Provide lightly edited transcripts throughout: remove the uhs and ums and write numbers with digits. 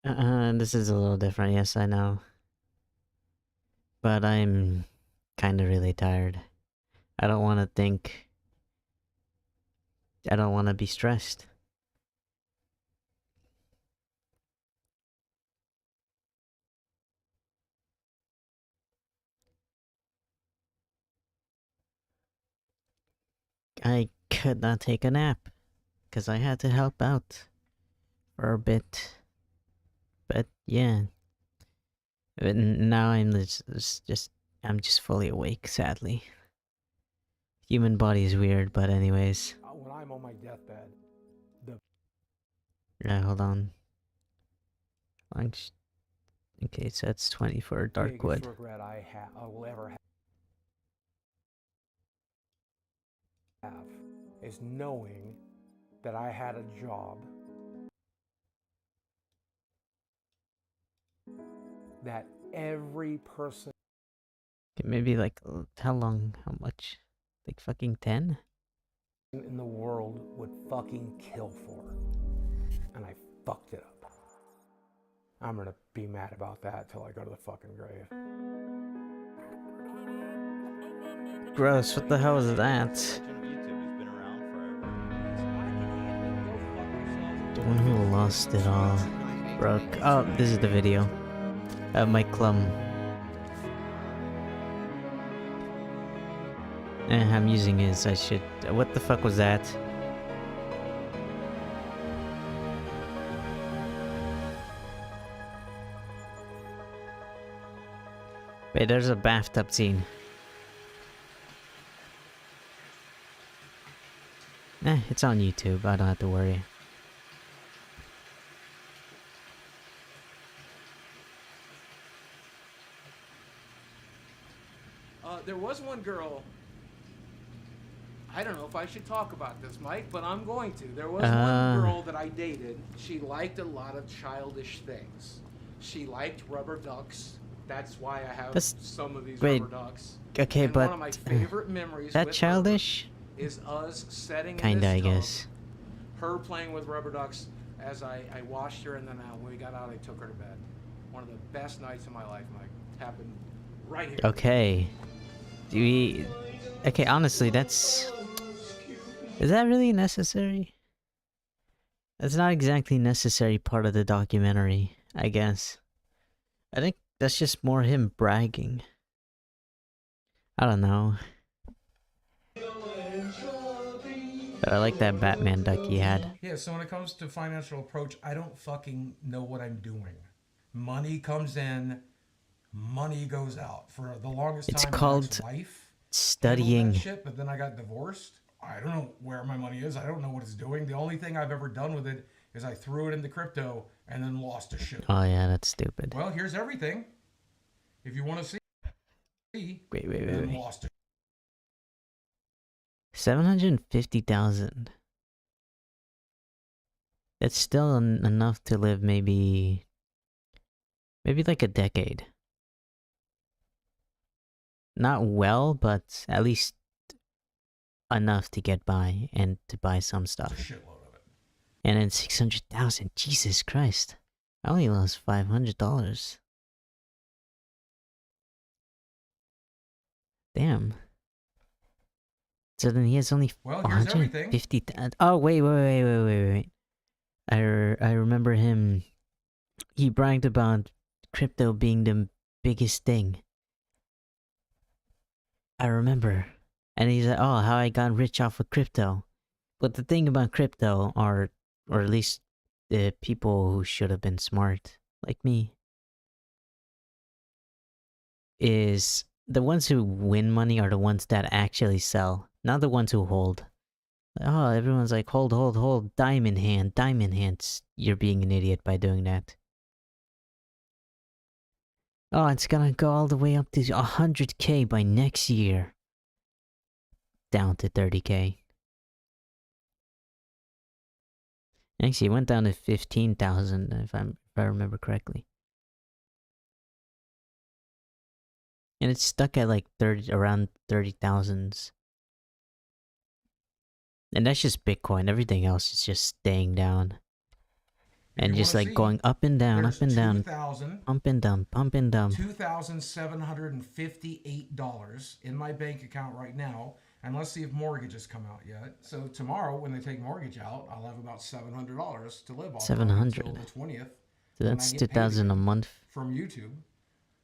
This is a little different, yes, I know. But I'm kinda really tired. I don't wanna think. I don't wanna be stressed. I could not take a nap, because I had to help out for a bit. But yeah. But now I'm I'm just fully awake, sadly. Human body is weird, but anyways. When I'm on my deathbed, Yeah, hold on. Lunch. Okay, so that's 20 for biggest Darkwood. regret I will ever have is knowing that I had a job that every person Okay, maybe like, how long? How much? Like fucking 10? in the world would fucking kill for. And I fucked it up. I'm gonna be mad about that till I go to the fucking grave. Gross, what the hell is that? The one who lost it all. Broke. Oh, this is the video. Mike Klum. I'm using his, I should... What the fuck was that? Wait, there's a bathtub scene. It's on YouTube, I don't have to worry. There was one girl. I don't know if I should talk about this, Mike, but I'm going to. There was one girl that I dated. She liked a lot of childish things. She liked rubber ducks. That's why I have some of these rubber ducks. Okay, and but one of my favorite memories that with childish? her is us setting in Kinda, this I tub, guess. her playing with rubber ducks as I washed her, and then when we got out, I took her to bed. One of the best nights of my life, Mike. Happened right here. Okay. Do we... Okay, honestly, that's... Is that really necessary? That's not exactly necessary part of the documentary, I guess. I think that's just more him bragging. I don't know. But I like that Batman duck he had. Yeah, so when it comes to financial approach, I don't fucking know what I'm doing. Money comes in, money goes out. For the longest It's time, my called ex-wife handled that studying. shit, but then I got divorced. I don't know where my money is. I don't know what it's doing. The only thing I've ever done with it is I threw it into crypto and then lost a shit. Oh yeah, that's stupid. Well, here's everything. If you want to see, Wait. lost it. 750,000. It's still enough to live maybe like a decade. Not well, but at least enough to get by and to buy some stuff. A shitload of it. And then 600,000. Jesus Christ. I only lost $500. Damn. So then he has only 150. Oh, wait. I remember him. He bragged about crypto being the biggest thing. I remember. And he's like, oh, how I got rich off of crypto. But the thing about crypto, or at least the people who should have been smart, like me, is the ones who win money are the ones that actually sell, not the ones who hold. Oh, everyone's like, hold, diamond hands. You're being an idiot by doing that. Oh, it's gonna go all the way up to 100K by next year. Down to 30K. Actually, it went down to 15,000 if I remember correctly. And it's stuck at like around 30,000s. And that's just Bitcoin. Everything else is just staying down. And you just wanna like see, going up and down, there's up and down, 2,000 pump and dump, pump and dump. $2,758 in my bank account right now. And let's see if mortgages come out yet. So tomorrow, when they take mortgage out, I'll have about $700 to live off of 700. until the 20th. So when I that's get paid 2,000 a again month. from YouTube.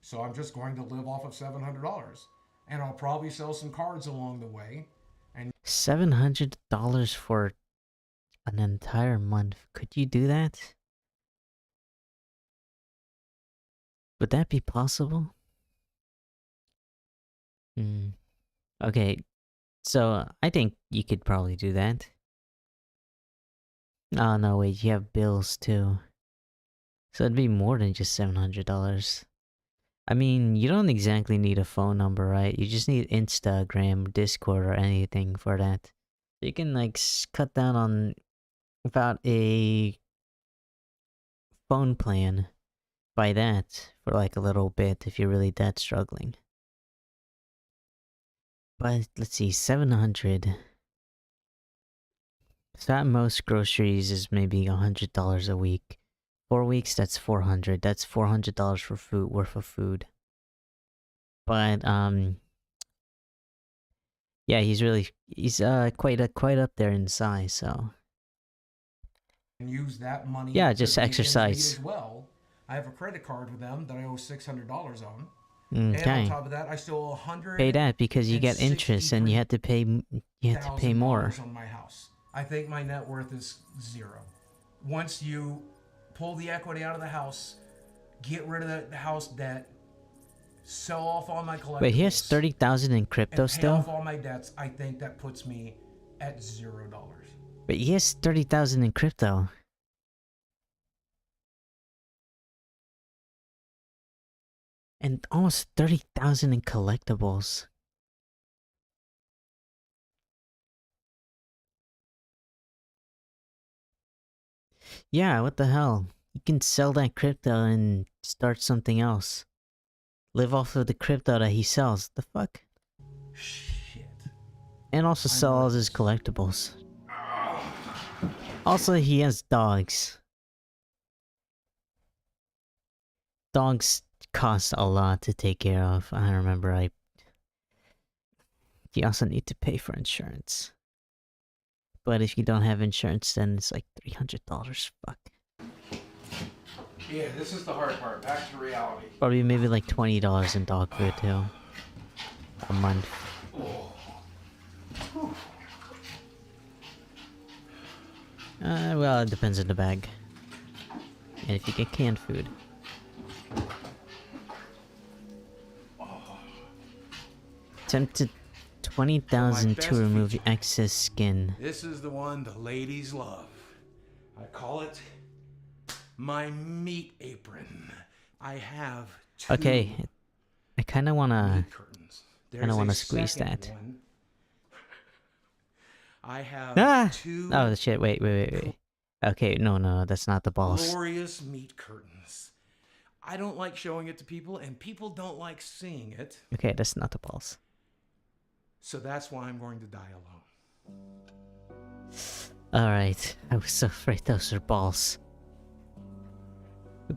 So I'm just going to live off of $700, and I'll probably sell some cards along the way. And $700 for an entire month. Could you do that? Would that be possible? Hmm. Okay, so I think you could probably do that. Oh no, wait, you have bills too. So it'd be more than just $700. I mean, you don't exactly need a phone number, right? You just need Instagram, Discord, or anything for that. You can like cut down on about a phone plan by that for like a little bit if you're really that struggling. But let's see, 700. So at most groceries is maybe $100 a week. 4 weeks, that's 400. That's $400 for food worth of food. But yeah, he's quite up there in size. So use that money yeah, to just make ends meet exercise. as well. I have a credit card with them that I owe $600 on. And on Okay, top of that, I still owe 100. pay that because you get interest and you have to pay. You have to pay more. On my house. I think my net worth is zero. Once you pull the equity out of the house, get rid of the house debt, sell off all my collectibles. Wait, he has 30,000 in crypto and pay still. off all my debts. I think that puts me at $0. But he has 30,000 in crypto. And almost 30,000 in collectibles. Yeah, what the hell? You can sell that crypto and start something else. Live off of the crypto that he sells. The fuck? Shit. And also sell all his collectibles. Also, he has dogs. Dogs cost a lot to take care of. I remember you also need to pay for insurance. But if you don't have insurance, then it's like $300. Fuck. Yeah, this is the hard part. Back to reality. Probably maybe like $20 in dog food too. A month. Well, it depends on the bag. And if you get canned food. Tempted 20,000 to remove the excess skin. This is the one the ladies love. I call it my meat apron. I have two Okay, I kind of wanna meat squeeze that. one. I have two Oh shit! Wait. Okay, no, that's not the balls. glorious meat curtains. I don't like showing it to people, and people don't like seeing it. Okay, that's not the balls. So that's why I'm going to die alone. Alright, I was so afraid those are balls.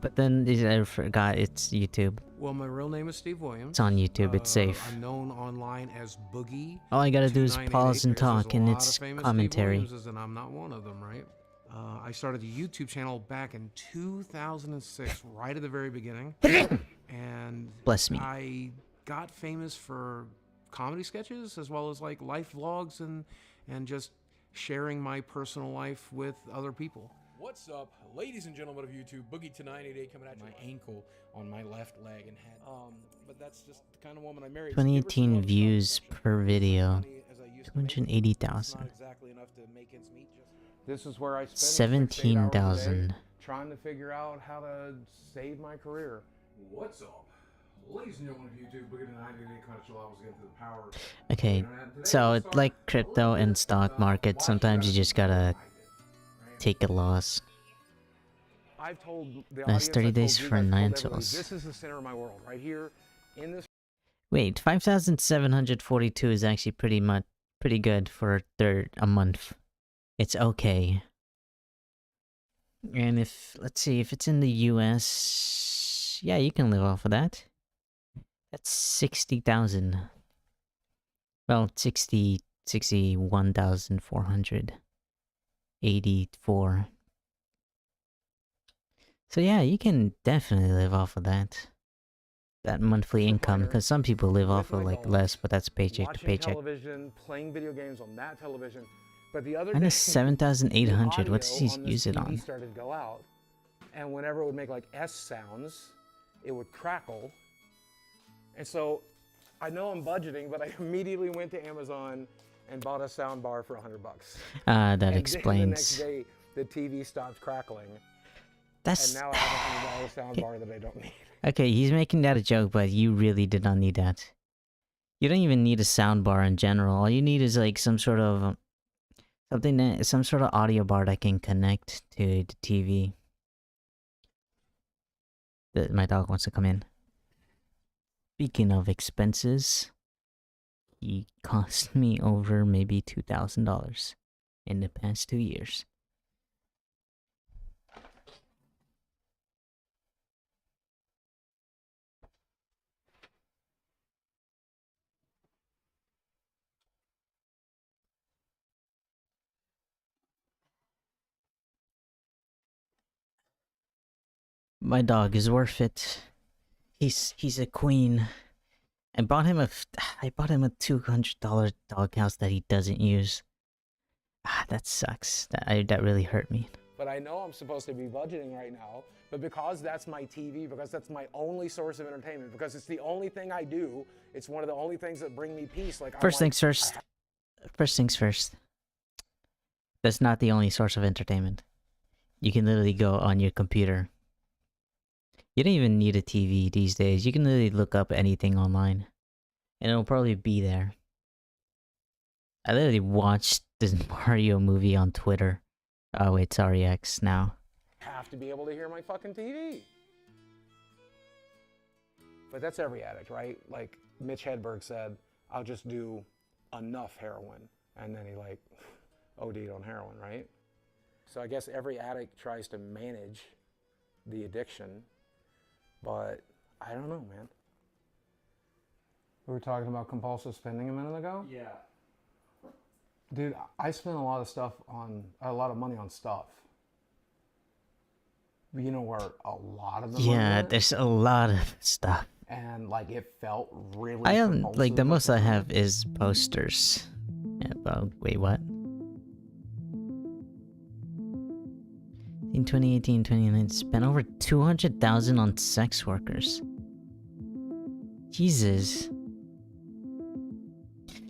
But then I forgot it's YouTube. Well, my real name is Steve Williams. It's on YouTube, it's safe. I'm known online as Boogie. All I gotta do is 2988 pause and because there's talk, a and lot it's of famous commentary. Steve Williamses, and I'm not one of them, right? I started a YouTube channel back in 2006, right at the very beginning. And Bless me. I got famous for comedy sketches as well as like life vlogs and just sharing my personal life with other people. What's up, ladies and gentlemen of YouTube? Boogie2988 coming at you. My ankle on my left leg and head. But that's just the kind of woman I married. 2018 views per video. 280,000. Exactly enough to make ends meet. This is where I spend 17,000. trying to figure out how to save my career. What's up, ladies and gentlemen of YouTube? Boogie2988 coming at you. I was getting to the power. Okay, so it's like crypto and stock market. Sometimes you just gotta take a loss. I've told the That's 30 days for financials. This is the center of my world, right here in this. Wait, 5,742 is actually pretty good for a month. It's okay. And if, let's see, if it's in the US, yeah, you can live off of that. That's 60,000. Well, 61,484. So yeah, you can definitely live off of that. That monthly income, because some people live off of like less, but that's paycheck to watching paycheck. television, playing video games on that television. But the other Mine day, is 7,800. What does the he audio on this use it TV on? started to go out, and whenever it would make like S sounds, it would crackle. And so, I know I'm budgeting, but I immediately went to Amazon and bought a sound bar for $100. That and explains. Then the next day, the TV stopped crackling, That's and now I have a $100 sound bar that I don't need. okay. He's making that a joke, but you really did not need that. You don't even need a sound bar in general. All you need is like some sort of some sort of audio bar that can connect to the TV. My dog wants to come in. Speaking of expenses, he cost me over maybe $2,000 in the past 2 years. My dog is worth it. He's a queen. I bought him a $200 doghouse that he doesn't use. That sucks. That really hurt me. But I know I'm supposed to be budgeting right now, but because that's my TV, because that's my only source of entertainment, because it's the only thing I do, it's one of the only things that bring me peace. Like First things first. First things first. That's not the only source of entertainment. You can literally go on your computer. You don't even need a TV these days. You can literally look up anything online, and it'll probably be there. I literally watched this Mario movie on Twitter. Oh wait, sorry, X now. have to be able to hear my fucking TV. But that's every addict, right? Like Mitch Hedberg said, I'll just do enough heroin. And then he like OD'd on heroin, right? So I guess every addict tries to manage the addiction, but I don't know, man. We were talking about compulsive spending a minute ago? Yeah. Dude, I spend a lot of money on stuff. But you know where a lot of the money went? There's a lot of stuff. And like it felt really I am compulsive like the at most the I time. have is posters. Yeah, but wait, what? In 2018, 2019, spent over 200,000 on sex workers. Jesus.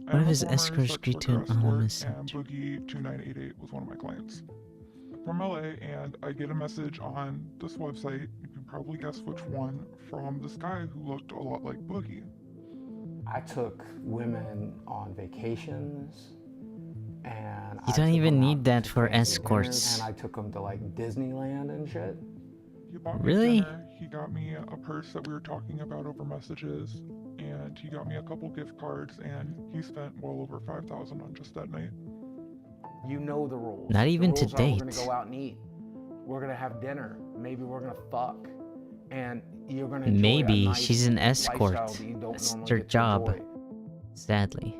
One of his escorts agreed to an anonymous. And Boogie2988 was one of my clients. From LA, and I get a message on this website, you can probably guess which one, from this guy who looked a lot like Boogie. I took women on vacations, and You don't even need that for fancy escorts. dinners, and I took them to like Disneyland and shit. He bought me Really? dinner, he got me a purse that we were talking about over messages, and he got me a couple gift cards, and he spent well over $5,000 on just that night. You know the rules. Not even the to rules are we're gonna date. go out and eat. We're gonna have dinner. Maybe we're gonna fuck. And you're gonna enjoy Maybe a nice she's an escort. lifestyle that you don't That's normally her get to job. enjoy. Sadly.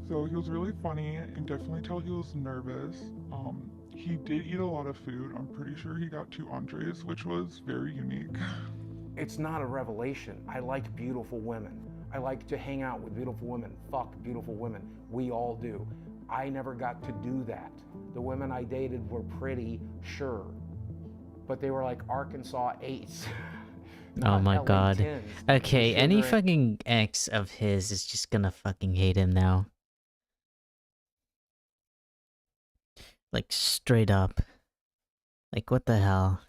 So he was really funny, and definitely tell he was nervous. He did eat a lot of food. I'm pretty sure he got 2 entrees, which was very unique. It's not a revelation. I like beautiful women. I like to hang out with beautiful women, fuck beautiful women. We all do. I never got to do that. The women I dated were pretty, sure, but they were like Arkansas 8s. Oh not my LA god. 10s. Okay, any Sugar and- fucking ex of his is just gonna fucking hate him now. Like, straight up. Like, what the hell?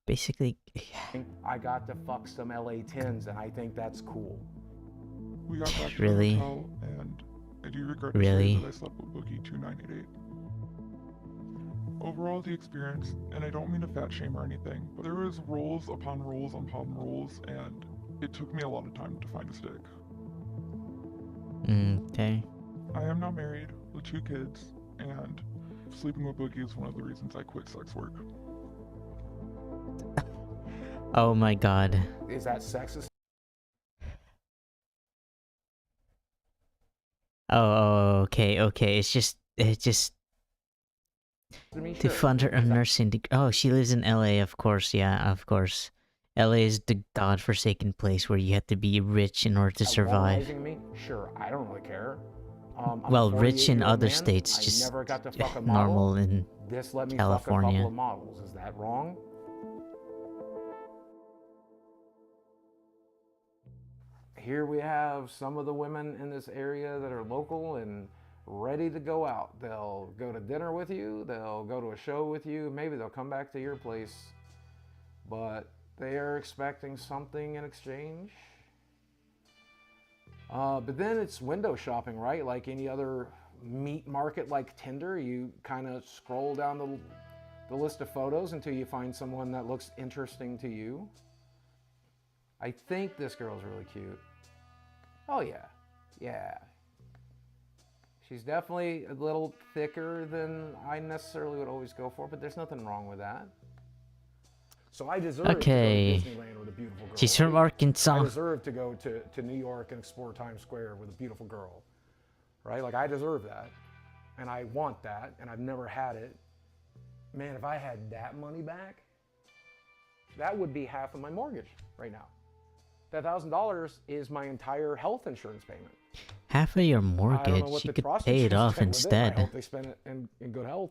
Basically, I got to fuck some LA 10s, and I think that's cool. We got back to Really? the hotel, and I do regret to Really? say that I slept with Boogie2988. Overall, the experience, and I don't mean to fat shame or anything, but there was rules upon rules upon rules, and it took me a lot of time to find a stick. okay. I am now married with 2 kids, and sleeping with Boogie is one of the reasons I quit sex work. Oh my god. Is that sexist? Oh, okay. It's just To me, to sure. fund her Is that nursing degree. Oh, she lives in LA, of course. Yeah, of course. LA is the godforsaken place where you have to be rich in order to survive. wallrazing me? Sure, I don't really care. I'm a Well, rich in 48-year-old other man. states, I just never got to fuck a model. normal in This let me California. fuck a couple of models. Is that wrong? Here we have some of the women in this area that are local and ready to go out. They'll go to dinner with you, they'll go to a show with you, maybe they'll come back to your place, but they are expecting something in exchange. But then it's window shopping, right? Like any other meat market like Tinder, you kind of scroll down the list of photos until you find someone that looks interesting to you. I think this girl's really cute. Oh yeah. She's definitely a little thicker than I necessarily would always go for, but there's nothing wrong with that. So I deserve Okay. to go to Disneyland with a beautiful girl. She's from I Arkansas. deserve to go to New York and explore Times Square with a beautiful girl, right? Like I deserve that, and I want that, and I've never had it. Man, if I had that money back, that would be half of my mortgage right now. That $1,000 is my entire health insurance payment. Half of your I don't know mortgage, what you the could prostitutes pay it off did with it. I instead. hope they spend it in good health.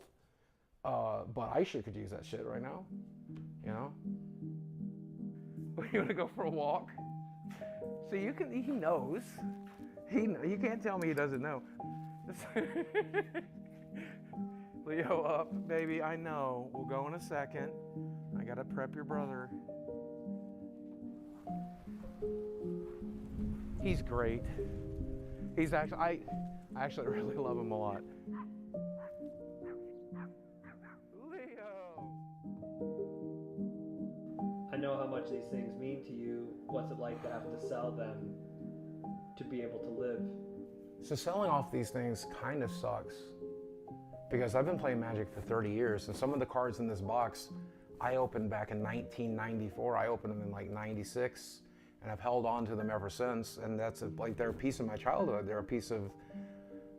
But I sure could use that shit right now. You know? You want to go for a walk? So he knows. You can't tell me he doesn't know. Leo, up, baby. I know. We'll go in a second. I gotta prep your brother. He's great. He's actually, I actually really love him a lot. Leo! I know how much these things mean to you. What's it like to have to sell them to be able to live? So selling off these things kind of sucks because I've been playing Magic for 30 years, and some of the cards in this box I opened back in 1994. I opened them in like 96, and I've held on to them ever since. And that's like they're a piece of my childhood. They're a piece of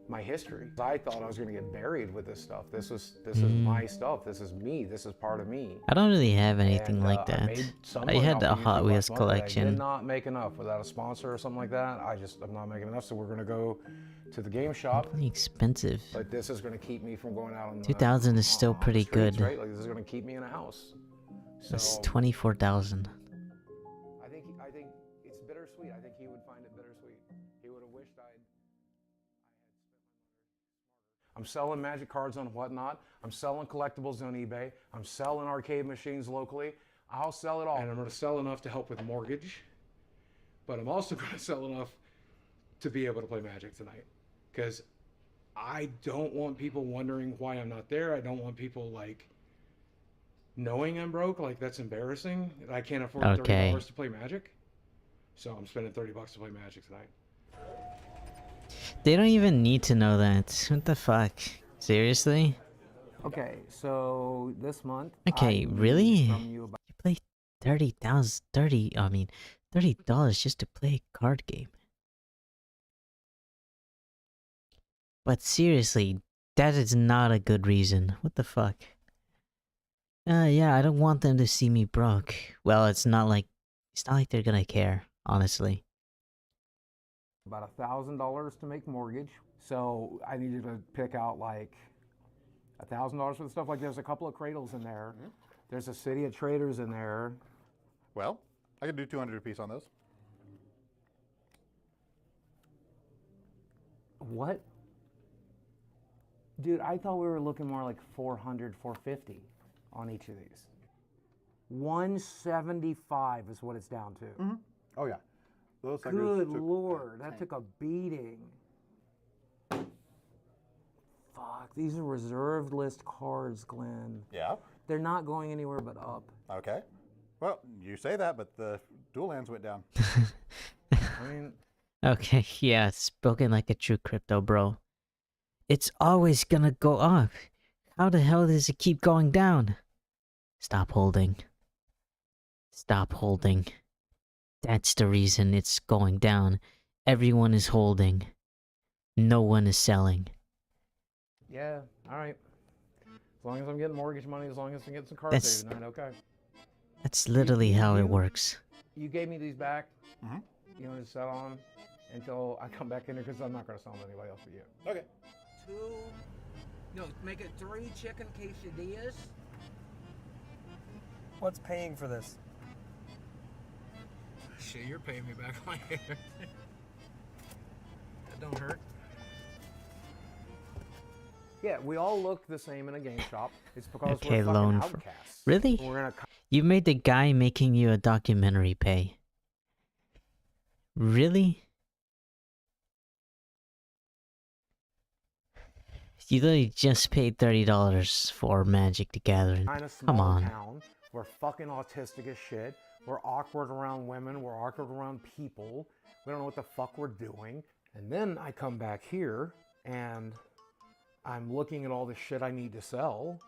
my history. I thought I was going to get buried with this stuff. This is my stuff. This is me. This is part of me. I don't really have anything And, like I that. made some I money had off a of Hot YouTube Wheels last month, but I did collection. not make enough without a sponsor or something like that. I'm not making enough, so we're gonna go to the game shop. Really expensive. But this is gonna keep me from going out on the 2,000 is still on the pretty streets, good. right? Like this is gonna keep me in a house. That's So 24,000. I think it's bittersweet. I think he would find it bittersweet. He would have wished I had spent my money smarter. I'm selling Magic cards on Whatnot. I'm selling collectibles on eBay. I'm selling arcade machines locally. I'll sell it all. And I'm going to sell enough to help with mortgage. But I'm also going to sell enough to be able to play Magic tonight. Because I don't want people wondering why I'm not there. I don't want people like knowing I'm broke. Like that's embarrassing. I can't afford Okay. $30 to play Magic. So I'm spending $30 to play Magic tonight. They don't even need to know that. What the fuck? Seriously? Okay, so this month. Okay, really? You play $30 just to play a card game. But seriously, that is not a good reason. What the fuck? Yeah, I don't want them to see me broke. Well, it's not like they're gonna care, honestly. About $1,000 to make mortgage. So I needed to pick out like $1,000 for the stuff. Like there's a couple of cradles in there. Mm-hmm. There's a City of Traders in there. Well, I could do 200 a piece on those. What? Dude, I thought we were looking more like 400, 450 on each of these. 175 is what it's down to. Mm-hmm. Oh yeah, those suckers Good took- Lord, that took a beating. Fuck, these are reserved list cards, Glenn. Yeah. They're not going anywhere but up. Okay. Well, you say that, but the dual lands went down. I mean, Okay, yeah, spoken like a true crypto bro. It's always gonna go up. How the hell does it keep going down? Stop holding. Stop holding. That's the reason it's going down. Everyone is holding. No one is selling. Yeah, all right. As long as I'm getting mortgage money, as long as I'm getting some cars That's- every night, okay. That's literally how it you- works. You gave me these back. Mhm. You know, to sell on until I come back in here because I'm not going to sell them to anybody else but you. Okay. Make it 3 chicken quesadillas. What's paying for this? Shit, you're paying me back later. That don't hurt. Yeah, we all look the same in a game shop. It's because Okay, we're fucking loan for- outcasts. Really? We're gonna You made the guy making you a documentary pay. Really? You literally just paid $30 for Magic the Gathering. kind of Come small on. town. We're fucking autistic as shit. We're awkward around women. We're awkward around people. We don't know what the fuck we're doing. And then I come back here and I'm looking at all the shit I need to sell.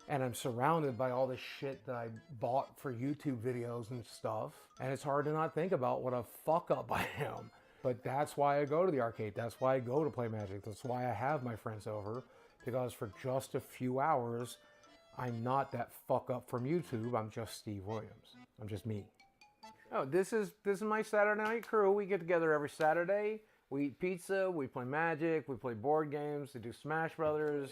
And I'm surrounded by all the shit that I bought for YouTube videos and stuff. And it's hard to not think about what a fuck up I am. But that's why I go to the arcade. That's why I go to play Magic. That's why I have my friends over. Because for just a few hours, I'm not that fuck up from YouTube. I'm just Steve Williams. I'm just me. Oh, this is my Saturday night crew. We get together every Saturday. We eat pizza. We play Magic. We play board games. We do Smash Brothers.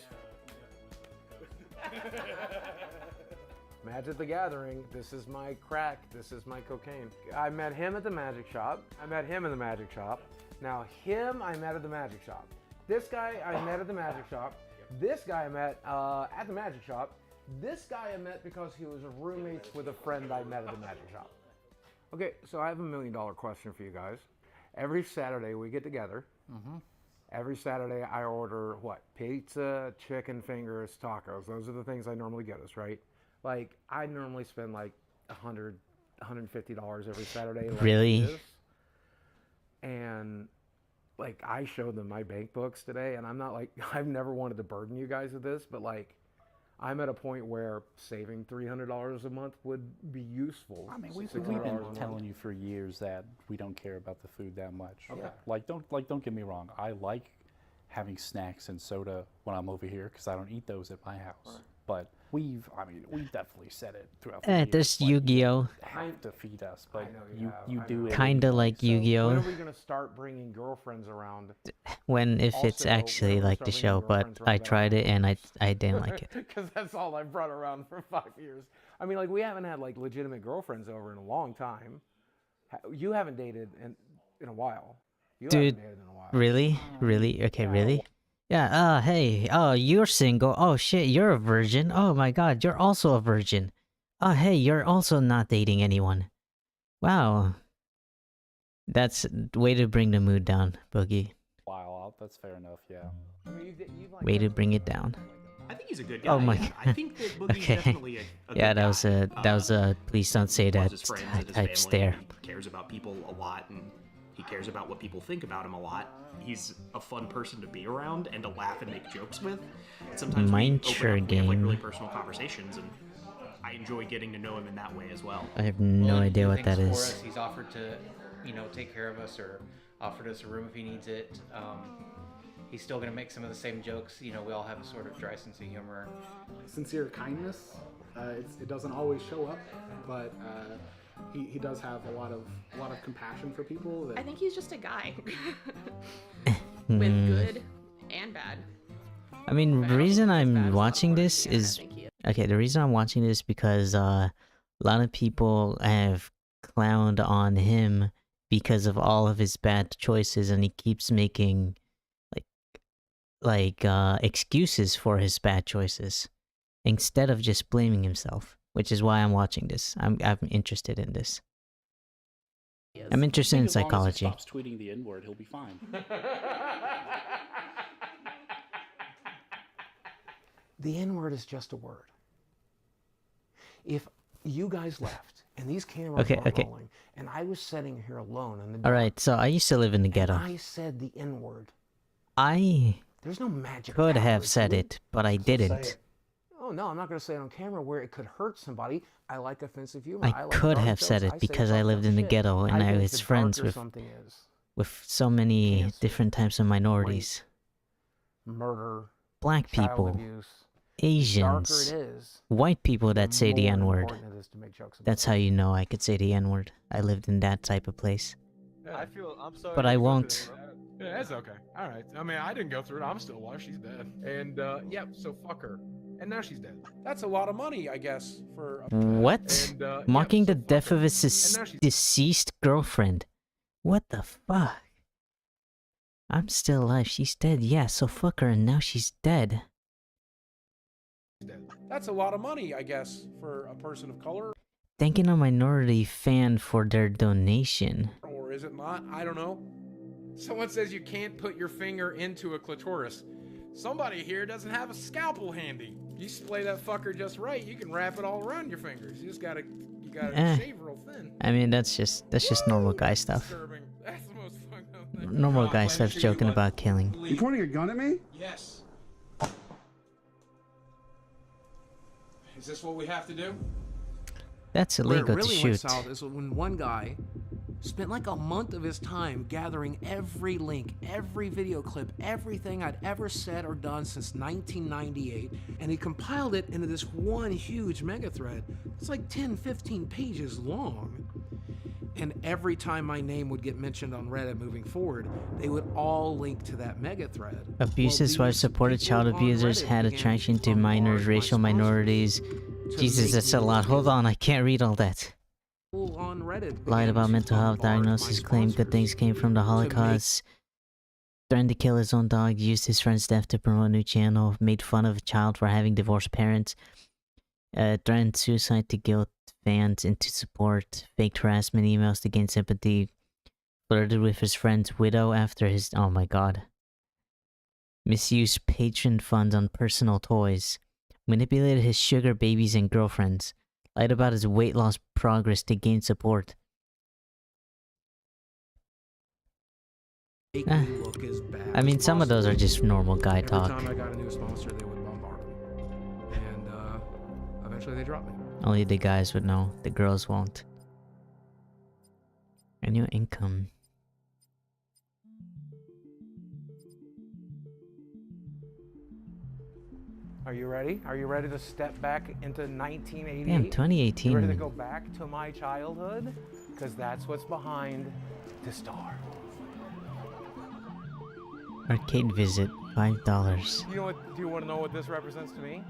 Magic the Gathering. This is my crack. This is my cocaine. I met him at the Magic Shop. I met him in the Magic Shop. Now him I met at the Magic Shop. This guy I met at the Magic Shop. This guy I met at the Magic Shop. This guy I met because he was roommates with a friend I met at the Magic Shop. Okay, so I have $1 million question for you guys. Every Saturday we get together. Every Saturday I order what? Pizza, chicken fingers, tacos. Those are the things I normally get us, right? Like I normally spend like $100, $150 every Saturday. Like Really? this. And like I showed them my bank books today, and I'm not like I've never wanted to burden you guys with this, but like I'm at a point where saving $300 a month would be useful. I mean, we've $600 been a month. telling you for years that we don't care about the food that much. Okay. Don't get me wrong. I like having snacks and soda when I'm over here because I don't eat those at my house. But we've definitely said it throughout the years. There's like, Yu-Gi-Oh! have to feed us, but I know you you have, I do know. it. Kinda like So when are Yu-Gi-Oh! we gonna start bringing girlfriends around? When if it's Also, actually we're like the starting show, but girlfriends I around tried it and I didn't like it. Because that's all I've brought around for 5 years. I mean, like we haven't had like legitimate girlfriends over in a long time. You haven't dated in a while. You Dude, haven't dated in a while. Really? Really? Okay, really? Yeah, hey, oh, you're single. Oh shit, you're a virgin. Oh my god, you're also a virgin. Oh hey, you're also not dating anyone. Wow. That's way to bring the mood down, Boogie. Wow, that's fair enough. Yeah. I mean, you've, like, Way to done bring it it down. I think he's a good guy. Oh my I think that Boogie's Okay. definitely a Yeah, good that was guy. a please don't say that Loves his friends and his type family, stare. and He cares about people a lot, and he cares about what people think about him a lot. He's a fun person to be around and to laugh and make jokes with. Sometimes Mind we sure open up, we have like game. really personal conversations, and I enjoy getting to know him in that way as well. I have no Willing to idea do what that things for is. us. He's offered to, take care of us or offered us a room if he needs it. He's still going to make some of the same jokes. We all have a sort of dry sense of humor. Sincere kindness. It doesn't always show up, but he does have a lot of compassion for people. That I think he's just a guy Hmm. with good and bad. I mean, But I the don't reason think he's bad I'm as watching awkward. this Yeah, I is think he is. okay. The reason I'm watching this because a lot of people have clowned on him because of all of his bad choices, and he keeps making excuses for his bad choices instead of just blaming himself. Which is why I'm watching this. I'm interested in this. He is. I'm I interested think in as long as he psychology. stops tweeting the N-word, he'll be fine. The N-word is just a word. If you guys left and these cameras Okay, weren't okay. rolling, and I was sitting here alone in the All dark, right, so I used to live in the and ghetto. I said the N-word. I There's no magic. could power have to said it, but I So say didn't. it. Oh no, I'm not gonna say it on camera where it could hurt somebody. I like offensive humor. I like could dark have said jokes. it say because I fucked lived up in the shit. ghetto and I think was the friends darker with something is, so many cancer, different types of minorities. murder, Black child people, abuse, the darker Asians, it is, white people the that say the more N-word. important it is to make jokes about That's how you know I could say the N-word. I lived in that type of place. I'm sorry. But I won't. Yeah, that's okay. All right. I mean, I didn't go through it. I'm still alive. She's dead. And yeah, so fuck her. And now she's dead. That's a lot of money, I guess, for. What? And, Mocking yep, the so fuck death her. of his And now she's deceased girlfriend. What the fuck? I'm still alive. She's dead. Yeah, so fuck her and now she's dead. dead. That's a lot of money, I guess, for a person of color. Thanking a minority fan for their donation. Or is it not? I don't know. Someone says you can't put your finger into a clitoris. Somebody here doesn't have a scalpel handy. You splay that fucker just right, you can wrap it all around your fingers. You just gotta shave real thin. I mean, that's just normal guy stuff. Disturbing. That's the most fucked up thing. Normal guy stuff joking about killing. You pointing a gun at me? Yes. Is this what we have to do? That's Where illegal it really to went shoot. south is when one guy spent like a month of his time gathering every link, every video clip, everything I'd ever said or done since 1998, and he compiled it into this one huge mega thread. It's like 10, 15 pages long. And every time my name would get mentioned on Reddit moving forward, they would all link to that mega thread. Abuses, wives supported child abusers, had attraction to minors, racial minorities. Jesus, that's a lot. Hold on, I can't read all that. On Reddit Lied about mental health diagnosis, claimed good things came from the Holocaust. Threatened to kill his own dog, used his friend's death to promote a new channel, made fun of a child for having divorced parents, threatened suicide to guilt fans into support, faked harassment emails to gain sympathy, flirted with his friend's widow after his— oh my god. Misused patron funds on personal toys, manipulated his sugar babies and girlfriends, lied about his weight loss progress to gain support. Look is bad. I mean, some of those are just normal guy Every talk. time I got a new sponsor, they would bombard them. And eventually they dropped me. Only the guys would know, the girls won't. Annual income. Are you ready? Are you ready to step back into 1988? Damn, 2018. You ready to go back to my childhood? Because that's what's behind the star. Arcade visit, $5. You know what? Do you want to know what this represents to me?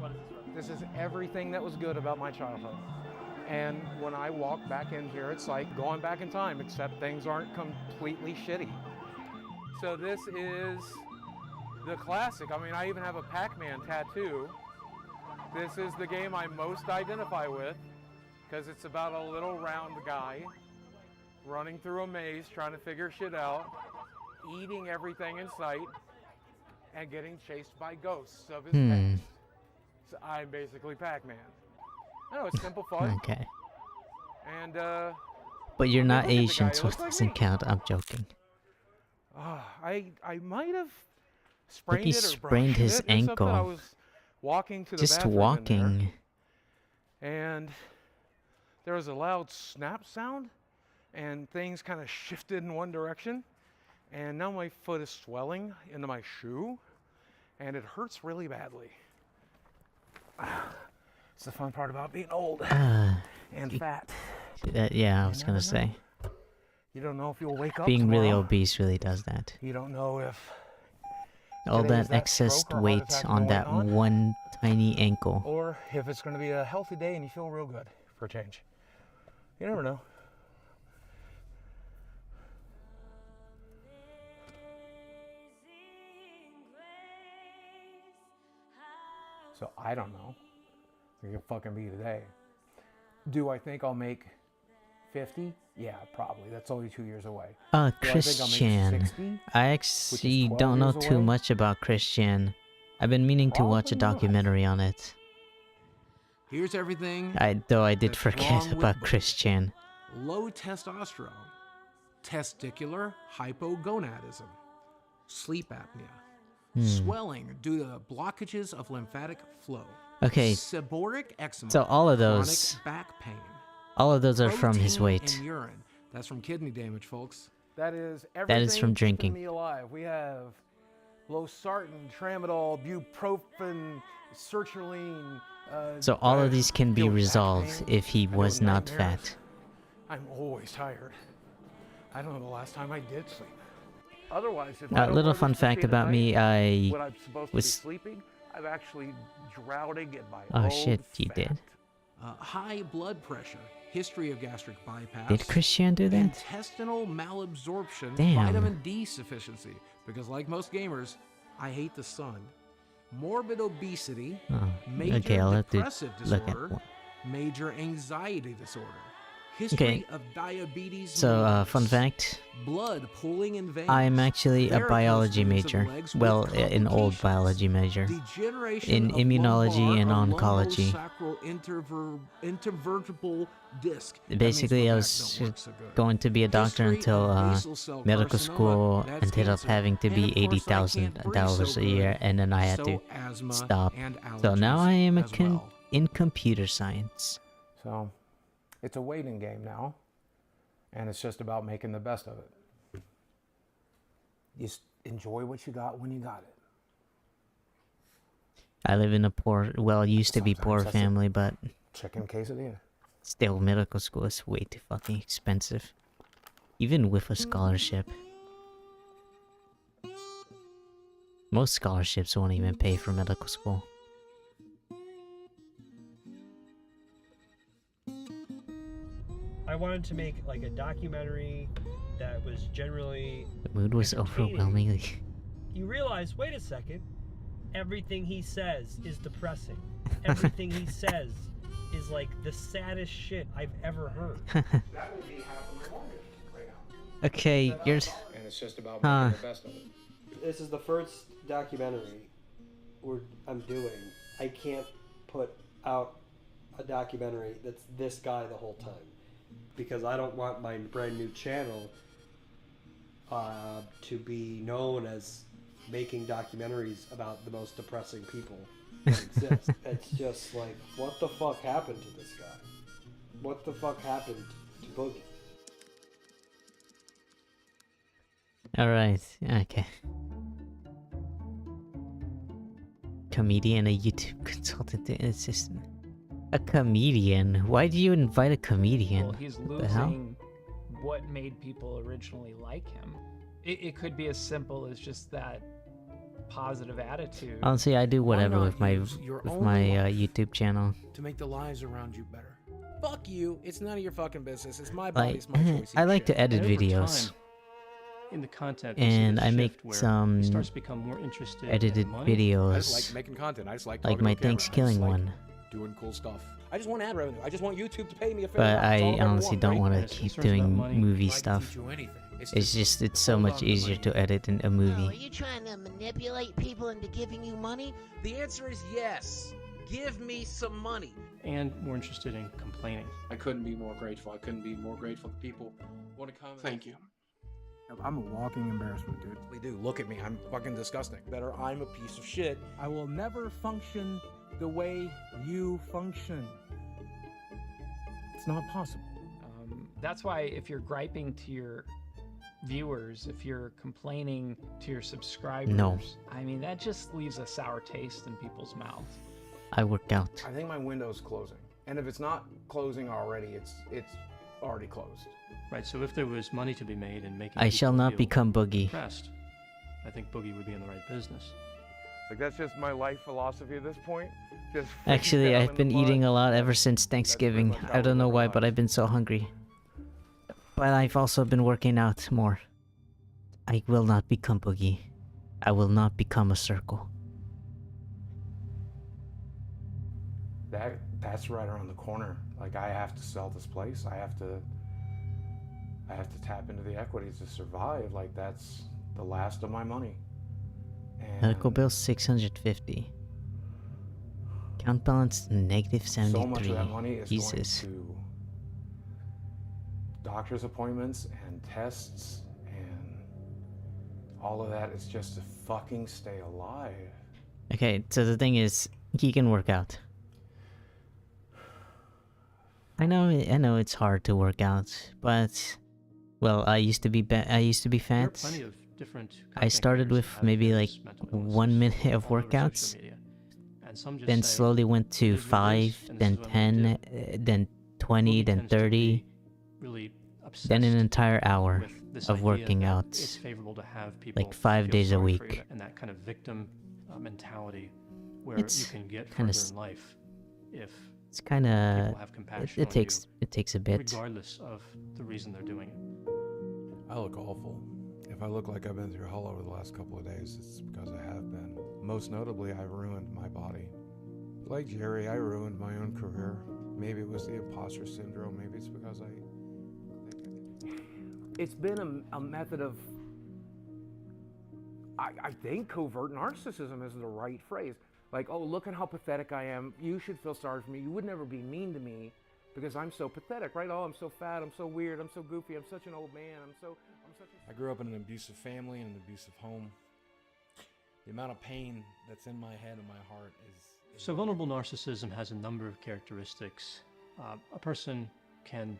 This is everything that was good about my childhood. And when I walk back in here, it's like going back in time, except things aren't completely shitty. So this is the classic. I mean, I even have a Pac-Man tattoo. This is the game I most identify with because it's about a little round guy running through a maze, trying to figure shit out, eating everything in sight, and getting chased by ghosts of his past. So I'm basically Pac-Man. I know, it's simple fun. Okay. And, But you're not look at the guy, Asian, he so it looks like doesn't me. count. I'm joking. I might have Like sprained he it or sprained broken his it or something. I ankle. was walking to the Just bathroom in walking. there, and there was a loud snap sound, and things kind of shifted in one direction, and now my foot is swelling into my shoe, and it hurts really badly. It's the fun part about being old and fat. Yeah, I was gonna say. You don't know if you'll wake up Being really tomorrow. obese really does that. You don't know if All today is that that excess stroke or heart weight attack on going that on, one tiny ankle. or if it's going to be a healthy day and you feel real good for a change. You never know. So I don't know. It could fucking be today. Do I think I'll make 50? Yeah, probably. That's only 2 years away. Do I think I'll make Christian. 60? I actually don't know years too away? much about Christian. I've been meaning to watch a Probably not. documentary on it. Here's everything. I did that's forget wrong with about both. Christian. Low testosterone, testicular hypogonadism, sleep apnea, swelling due to blockages of lymphatic flow, Okay, Seborrheic eczema. so all of Chronic those, back pain. all of those are from his Protein weight. in urine. That's from kidney damage, folks. That is That everything is from keeping drinking. me alive. We have losartan, tramadol, bupropion, sertraline. So all of these can be deal with back resolved pain. if he I deal was with not nightmares. fat. I'm always tired. I don't know the last time I did sleep. Otherwise, if I A don't little wear fun this fact machine at about me, night, I when I'm supposed to be was... sleeping, I'm actually drowning in my Oh own shit, you fat. did? High blood pressure, history of gastric bypass. Did Christian do that? Intestinal malabsorption, Damn. vitamin D sufficiency. Because like most gamers, I hate the sun. Morbid obesity, Oh, major okay, I'll have to depressive look at disorder, one. major anxiety disorder, history Okay. of diabetes. So, fun mellitus, fact, blood pooling in veins. I'm actually a varicose biology veins of the major. legs with Well, an old complications. biology major. Degeneration In of immunology lumbar and or oncology. lumbosacral intervertebral disc. That means Basically, my I back was don't work so good. going to be a doctor History until of basal cell medical carcinoma, school that's ended up cancer. having to And be of course, I $80,000 can't breathe so a year, good, and then I had so to asthma stop. and So now allergies I am as well. in computer science. So, it's a waiting game now, and it's just about making the best of it. Just enjoy what you got when you got it. I live in a poor, well, used to be Sometimes poor that's it. family, but Chicken quesadilla. still medical school is way too fucking expensive. Even with a scholarship. Most scholarships won't even pay for medical school. I wanted to make like a documentary that was generally The mood was entertaining. overwhelmingly. You realize, wait a second, everything he says is depressing. Everything he says is like the saddest shit I've ever heard. That would be half of my mortgage right now. Okay, you're. And it's just about Huh. making the best of it. This is the first documentary I'm doing. I can't put out a documentary that's this guy the whole time because I don't want my brand new channel to be known as making documentaries about the most depressing people that exist. It's just like, what the fuck happened to this guy? What the fuck happened to Boogie? Alright, okay. Comedian, a YouTube consultant, it's just. A comedian? Why do you invite a comedian? Well, he's What the hell? losing what made people originally like him. It could be as simple as just that positive attitude. Honestly, I do whatever not with my use your own YouTube channel. To make the lives around you better. Fuck you. It's none of your fucking business. It's my Like, body. It's my choice. I like to edit And over videos. time, in the content, we see And this I make shift where some he starts to become more interested in edited money. videos. I just like making content. I just like Like talking my to a camera. I Thanksgiving just like one. doing cool stuff. I just want ad revenue. I just want YouTube to pay me a fair But amount. That's all I ever honestly don't right? want And to it's keep concerns about doing money. movie I can stuff. teach you anything. It's just, it's so hold much on to the easier money. to edit in a Oh, are movie. you trying to manipulate people into giving you money? The answer is yes. Give me some money. And more interested in complaining. I couldn't be more grateful. I couldn't be more grateful that people want to comment. Thank you. I'm a walking embarrassment, dude. We do. Look at me. I'm fucking disgusting. Better, I'm a piece of shit. I will never function the way you function. It's not possible. That's why if you're griping to your viewers, if you're complaining to your subscribers, No. I mean, that just leaves a sour taste in people's mouths. I work out. I think my window's closing. And if it's not closing already, it's already closed. Right, so if there was money to be made in making I people shall not feel become Boogie. depressed, I think Boogie would be in the right business. Like, that's just my life philosophy at this point. Just Actually, down I've in been the mud. eating a lot ever since Thanksgiving. much how I don't know we live why, our but I've been so hungry. But I've also been working out more. I will not become Boogie. I will not become a circle. That's right around the corner. Like, I have to sell this place. I have to tap into the equities to survive. Like, that's the last of my money. And Medical bill 650. Count balance negative 73. so much of that money is Jesus. going to doctor's appointments and tests, and all of that is just to fucking stay alive. Okay, so the thing is, he can work out. I know it's hard to work out, but well, I used to be fat. There are plenty of different I started with maybe like 1 minute of workouts, and some just then say, slowly went to "It is what it is, 5, and this then is what I'm gonna 10, do." then 20, Boogie then tends to be 30, really then an obsessed entire hour with this of idea working that out, it's favorable to have people like 5 feel days a sorry for you, week. and that kind of victim mentality where It's you can get kinda further in life if It's kind of people have compassion it on takes a bit. regardless of the reason they're doing it. I look awful. If I look like I've been through hell over the last couple of days, it's because I have been. Most notably, I ruined my body. Like Jerry, I ruined my own career. Maybe it was the imposter syndrome. Maybe it's because It's been a method of, I think covert narcissism is the right phrase. Like, oh, look at how pathetic I am. You should feel sorry for me. You would never be mean to me because I'm so pathetic, right? Oh, I'm so fat. I'm so weird. I'm so goofy. I'm such an old man. I grew up in an abusive family and an abusive home. The amount of pain that's in my head and my heart is... So vulnerable narcissism has a number of characteristics. A person can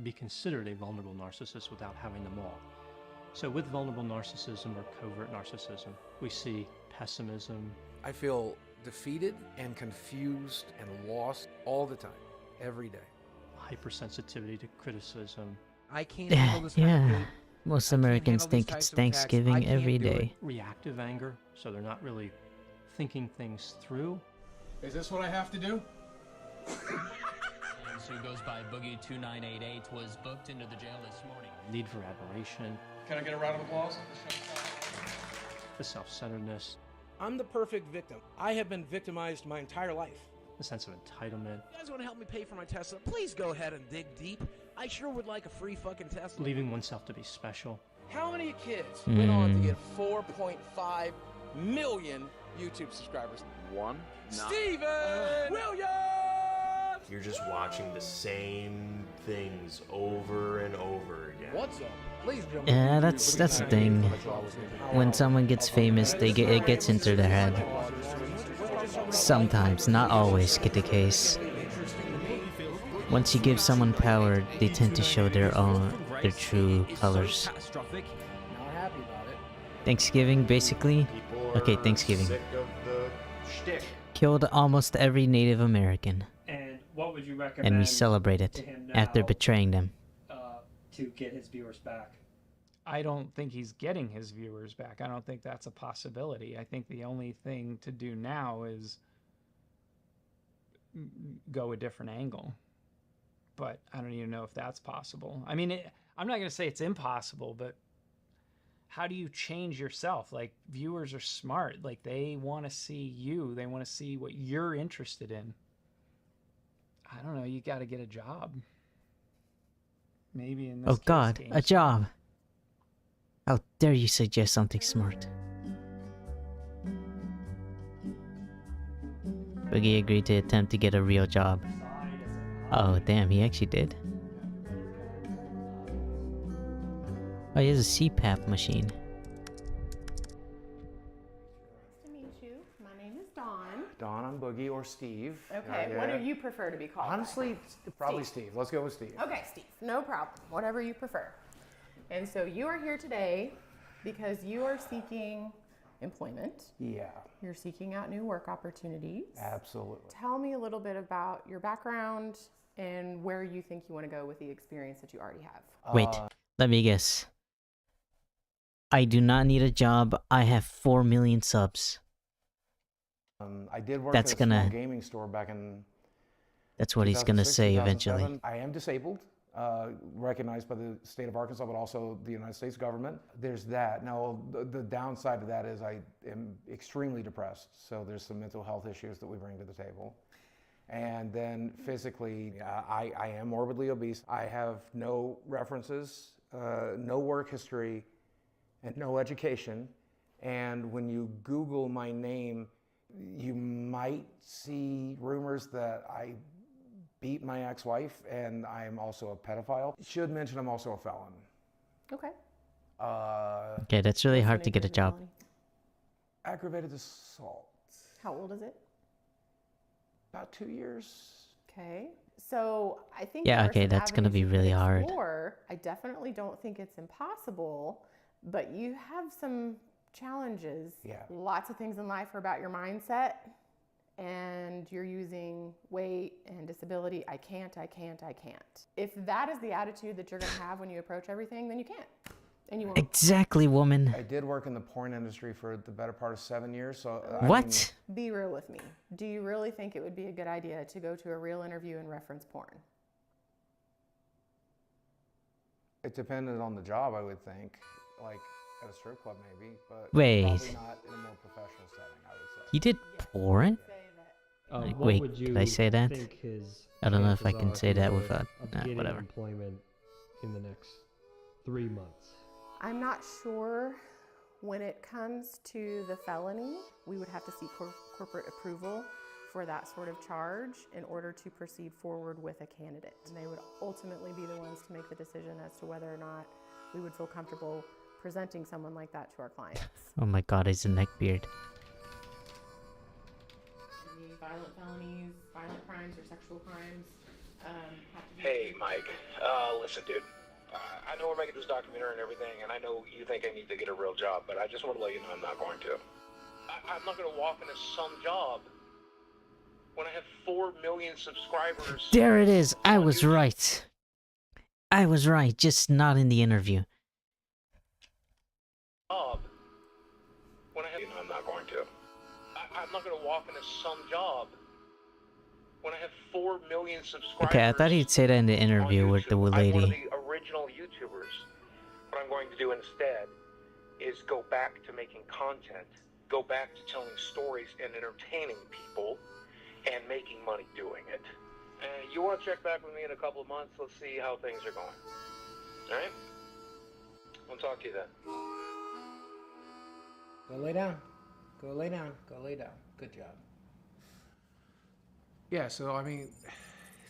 be considered a vulnerable narcissist without having them all. So with vulnerable narcissism or covert narcissism, we see pessimism. I feel defeated and confused and lost all the time, every day. Hypersensitivity to criticism. I can't handle this kind of Yeah, hate. most I can't Americans handle these think types it's of attacks. I Thanksgiving can't every do it. day. Reactive anger, so they're not really thinking things through. Is this what I have to do? Who goes by Boogie2988 was booked into the jail this morning. Need for admiration, Can I get a round of applause? the self-centeredness, I'm the perfect victim. I have been victimized my entire life. the sense of entitlement, You guys want to help me pay for my Tesla? Please go ahead and dig deep. I sure would like a free fucking Tesla. believing oneself to be special. How many kids went on to Mm. get 4.5 million YouTube subscribers? One. Steven Williams! You're just watching the same things over and over again. What's up? Please jump Yeah, that's the thing. When someone gets famous, it gets into their head. Sometimes, not always, get the case. Once you give someone power, they tend to show their true colors. Thanksgiving, basically. Okay, Thanksgiving. Sick of the shtick. Killed almost every Native American. And what would you recommend? And we celebrate it to him after now, betraying them. to get his viewers back? I don't think he's getting his viewers back. I don't think that's a possibility. I think the only thing to do now is go a different angle. But I don't even know if that's possible. I mean, I'm not going to say it's impossible, but how do you change yourself? Like, viewers are smart. Like, they want to see you. They want to see what you're interested in. I don't know. You got to get a job. Maybe in this Oh case, God, games. a job! How dare you suggest something smart? Boogie agreed to attempt to get a real job. Oh damn, he actually did. Oh, he has a CPAP machine. Nice to meet you. My name is Dawn. Dawn, I'm Boogie, or Steve. Okay, what do you prefer to be called? Honestly, probably Steve. Let's go with Steve. Okay, Steve. No problem. Whatever you prefer. And so you are here today because you are seeking employment. Yeah, You're seeking out new work opportunities. absolutely. Tell me a little bit about your background and where you think you want to go with the experience that you already have. Wait, let me guess. I do not need a job. I have 4 million subs. I did work That's at a small gonna- gaming store back in That's what he's gonna 2006, say 2007. eventually. I am disabled, recognized by the state of Arkansas, but also the United States government. There's that. Now, the downside to that is I am extremely depressed, so there's some mental health issues that we bring to the table. And then physically, I am morbidly obese. I have no references, no work history, and no education. And when you Google my name, you might see rumors that I beat my ex-wife and I'm also a pedophile. Should mention I'm also a felon. Okay. Okay, that's really hard to get a job. Aggravated assault. How old is it? About 2 years. Okay. So I think Yeah, there are okay, some that's gonna avenues be you could really hard. explore. I definitely don't think it's impossible, but you have some challenges. Yeah. Lots of things in life are about your mindset, and you're using weight and disability. I can't. If that is the attitude that you're going to have when you approach everything, then you can't. And you won't. Exactly, woman. I did work in the porn industry for the better part of 7 years, so What? Be real with me. Do you really think it would be a good idea to go to a real interview and reference porn? It depended on the job, I would think. Like at a strip club, maybe, but Wait. probably not in a more professional setting, I would say. You did porn? What Wait, would did you I say that? think his I don't know if I chances can are say that of without getting whatever. employment in the next 3 months? I'm not sure. When it comes to the felony, we would have to seek corporate approval for that sort of charge in order to proceed forward with a candidate. And they would ultimately be the ones to make the decision as to whether or not we would feel comfortable presenting someone like that to our clients. Oh my god, he's a neckbeard. Any violent felonies, violent crimes, or sexual crimes have to be... Hey, Mike. Listen, dude. I know we're making this documentary and everything, and I know you think I need to get a real job, but I just want to let you know I'm not going to. I'm not going to walk into some job when I have 4 million subscribers. There it is. I was right. I was right, just not in the interview. Job when I have, I'm not going to. I'm not going to walk into some job when I have 4 million subscribers. Okay, I thought he'd say that in the interview with the I'm one of lady. the original YouTubers. What I'm going to do instead is go back to making content, go back to telling stories and entertaining people, and making money doing it. And you want to check back with me in a couple of months? Let's see how things are going. All right? I'll talk to you then. Go lay down. Go lay down. Go lay down. Good job. Yeah, so I mean,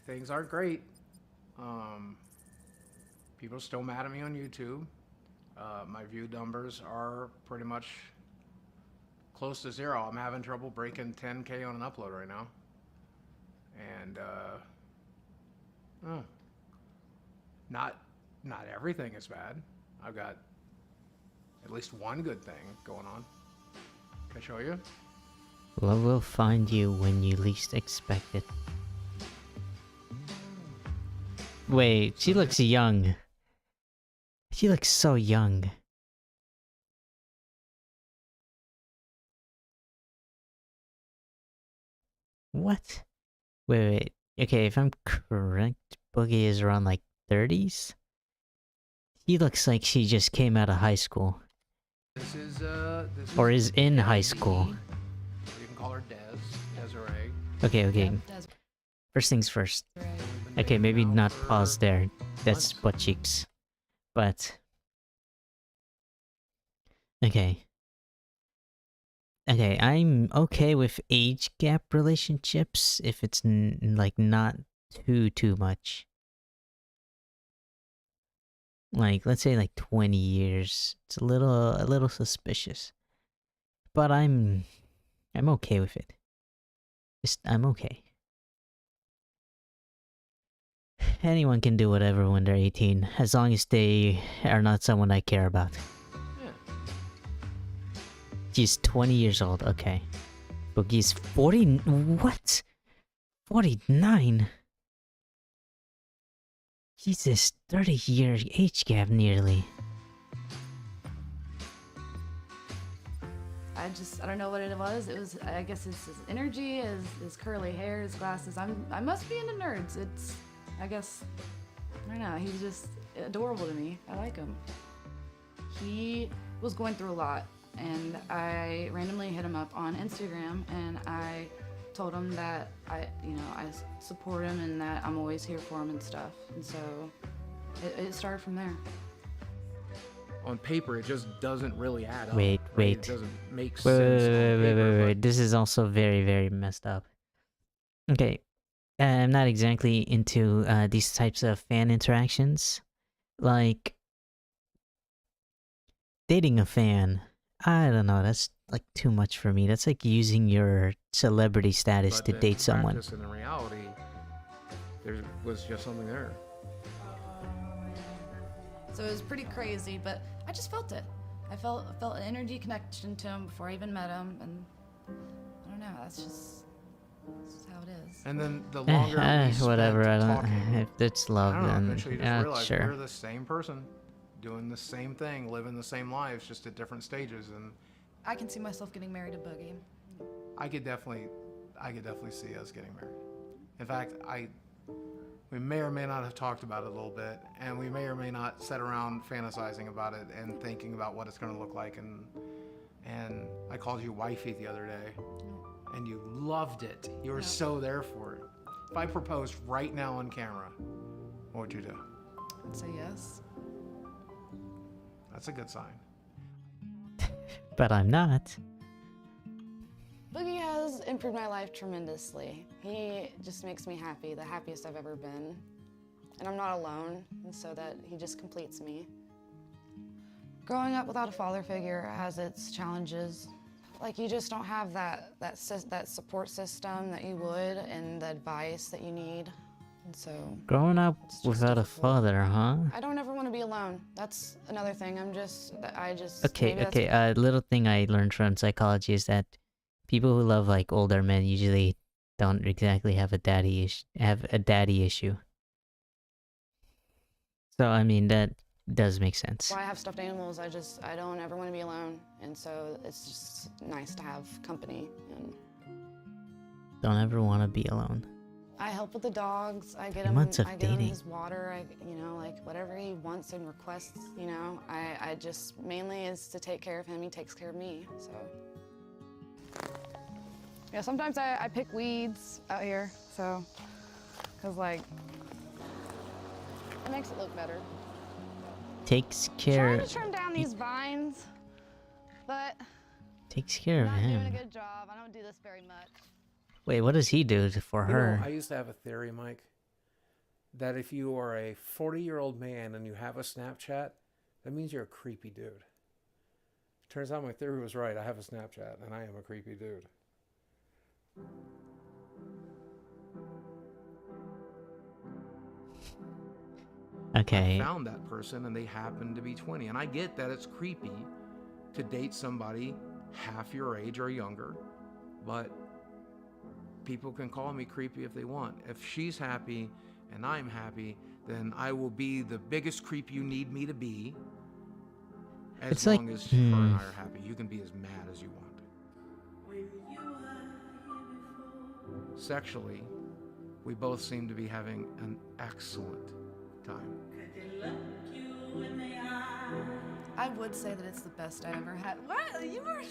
things aren't great. People are still mad at me on YouTube. My view numbers are pretty much close to 0. I'm having trouble breaking 10K on an upload right now. And not everything is bad. I've got at least one good thing going on. Can I show you? Love will find you when you least expect it. Wait, she looks young. She looks so young. What? Wait. Okay, if I'm correct, Boogie is around like 30s? She looks like she just came out of high school. This is Or is in high school. You can call her Desiree. Okay. First things first. Okay, maybe not pause there. That's butt cheeks. But... Okay, I'm okay with age gap relationships if it's like not too much. Like, let's say like 20 years. It's a little suspicious. But I'm okay with it. I'm okay. Anyone can do whatever when they're 18, as long as they are not someone I care about. She's 20 years old, okay. Boogie's 40... What? 49? Jesus, 30-year age gap nearly. I don't know what it was. It was, I guess it's his energy, his curly hair, his glasses. I must be into nerds. I guess, I don't know, he's just adorable to me. I like him. He was going through a lot, and I randomly hit him up on Instagram, and I told him that I support him and that I'm always here for him and stuff. And so it started from there. On paper, it just doesn't really add up. Wait. It doesn't make sense. Wait. This is also very, very messed up. Okay, I'm not exactly into these types of fan interactions. Like, dating a fan. I don't know, that's like too much for me. That's like using your celebrity status to date someone. In reality, there was just something there. So it was pretty crazy, but I just felt it. I felt an energy connection to him before I even met him, and I don't know. That's just how it is. And then the longer we spent whatever. I don't. talking, If it's love, I don't know, then eventually you just yeah, realize sure. we're the same person, doing the same thing, living the same lives, just at different stages. And I can see myself getting married to Boogie. I could definitely see us getting married. In fact, we may or may not have talked about it a little bit, and we may or may not sit around fantasizing about it and thinking about what it's going to look like. And I called you wifey the other day, and you loved it. You were so there for it. If I proposed right now on camera, what would you do? I'd say yes. That's a good sign. But I'm not. Boogie has improved my life tremendously. He just makes me happy, the happiest I've ever been. And I'm not alone, and so that he just completes me. Growing up without a father figure has its challenges. Like, you just don't have that support system that you would, and the advice that you need. And so Growing up without a father, huh? I don't ever want to be alone. That's another thing. Okay, maybe that's okay. A little thing I learned from psychology is that people who love like older men usually don't exactly have a daddy issue. So I mean that does make sense. why I have stuffed animals. I don't ever want to be alone, and so it's just nice to have company. And Don't ever want to be alone. I help with the dogs. I get 3 him. months of I get him dating. his water. Like whatever he wants and requests. I just mainly is to take care of him. He takes care of me. So yeah, sometimes I pick weeds out here. So, cause like it makes it look better. Takes care. Trying to trim down these vines, but Takes care of not doing a him. good job. I don't do this very much. Wait, what does he do for You know, her? I used to have a theory, Mike, that if you are a 40-year-old man and you have a Snapchat, that means you're a creepy dude. Turns out my theory was right. I have a Snapchat, and I am a creepy dude. Okay. I found that person and they happened to be 20. And I get that it's creepy to date somebody half your age or younger, but people can call me creepy if they want. If she's happy and I'm happy, then I will be the biggest creep you need me to be. As It's long like- as her and I are happy. You can be as mad as you want. Sexually, we both seem to be having an excellent time. I would say that it's the best I ever had. What? You were.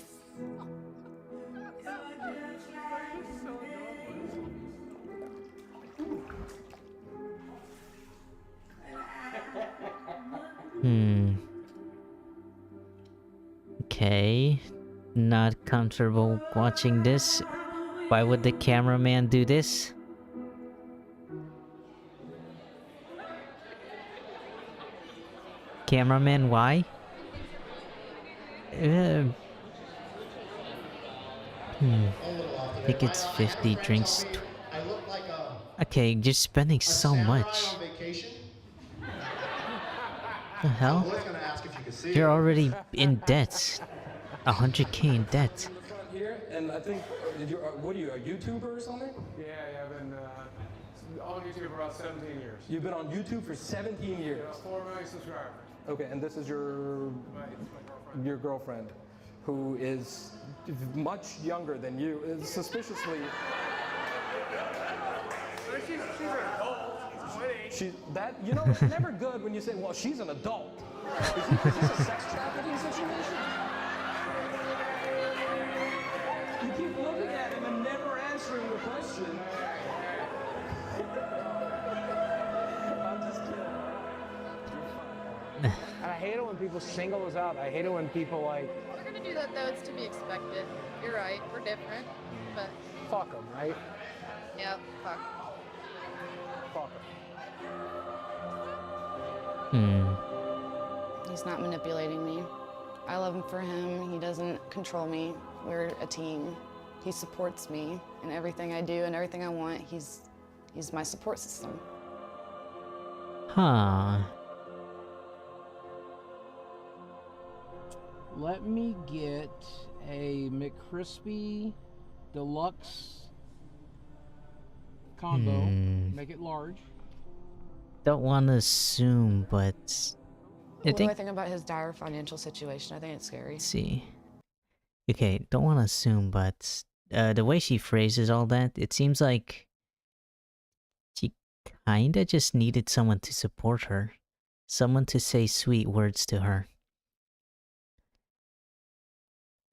Okay. Not comfortable watching this. Why would the cameraman do this? Cameraman, why? I think it's 50 drinks. Okay, you're spending so much. The hell? You're already in debt. 100K in debt. Here, and I think, what are you, a YouTuber or something? Yeah, I've been on YouTube for about 17 years. You've been on YouTube for 17 years. 4 million subscribers. Okay, and this is your girlfriend, who is much younger than you, is suspiciously. She's an adult. She's 20. It's never good when you say, well, she's an adult. Is this a sex trafficking situation? You keep looking at him and never answering the question. I'm just kidding. And I hate it when people single us out. I hate it when people like. We're gonna do that though. It's to be expected. You're right. We're different, but Fuck them, right? yeah, fuck. Fuck He's not manipulating me. I love him for him. He doesn't control me. We're a team. He supports me in everything I do and everything I want. He's He's my support system. Huh. Let me get a McCrispy Deluxe combo. Make it large. Don't want to assume, but What do I think about his dire financial situation? I think it's scary. let's see. Okay, don't want to assume, but the way she phrases all that, it seems like she kinda just needed someone to support her, someone to say sweet words to her,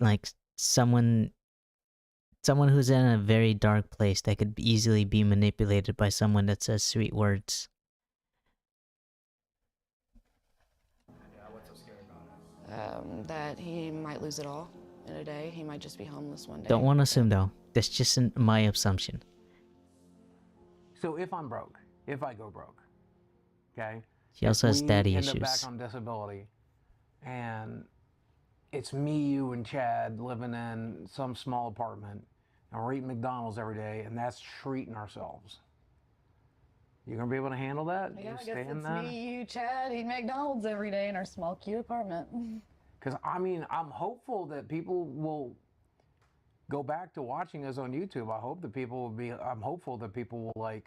like someone who's in a very dark place that could easily be manipulated by someone that says sweet words. That he might lose it all in a day. He might just be homeless one day. Don't want to assume though. That's just my assumption. So if I'm broke, if I go broke, okay? She also has daddy end up issues. back on disability, and it's me, you, and Chad living in some small apartment, and we're eating McDonald's every day, and that's treating ourselves. You gonna be able to handle that? Yeah, You I stay guess in it's that? me, you, Chad, eating McDonald's every day in our small, cute apartment. Because I mean, I'm hopeful that people will go back to watching us on YouTube. I hope that people will be. I'm hopeful that people will like.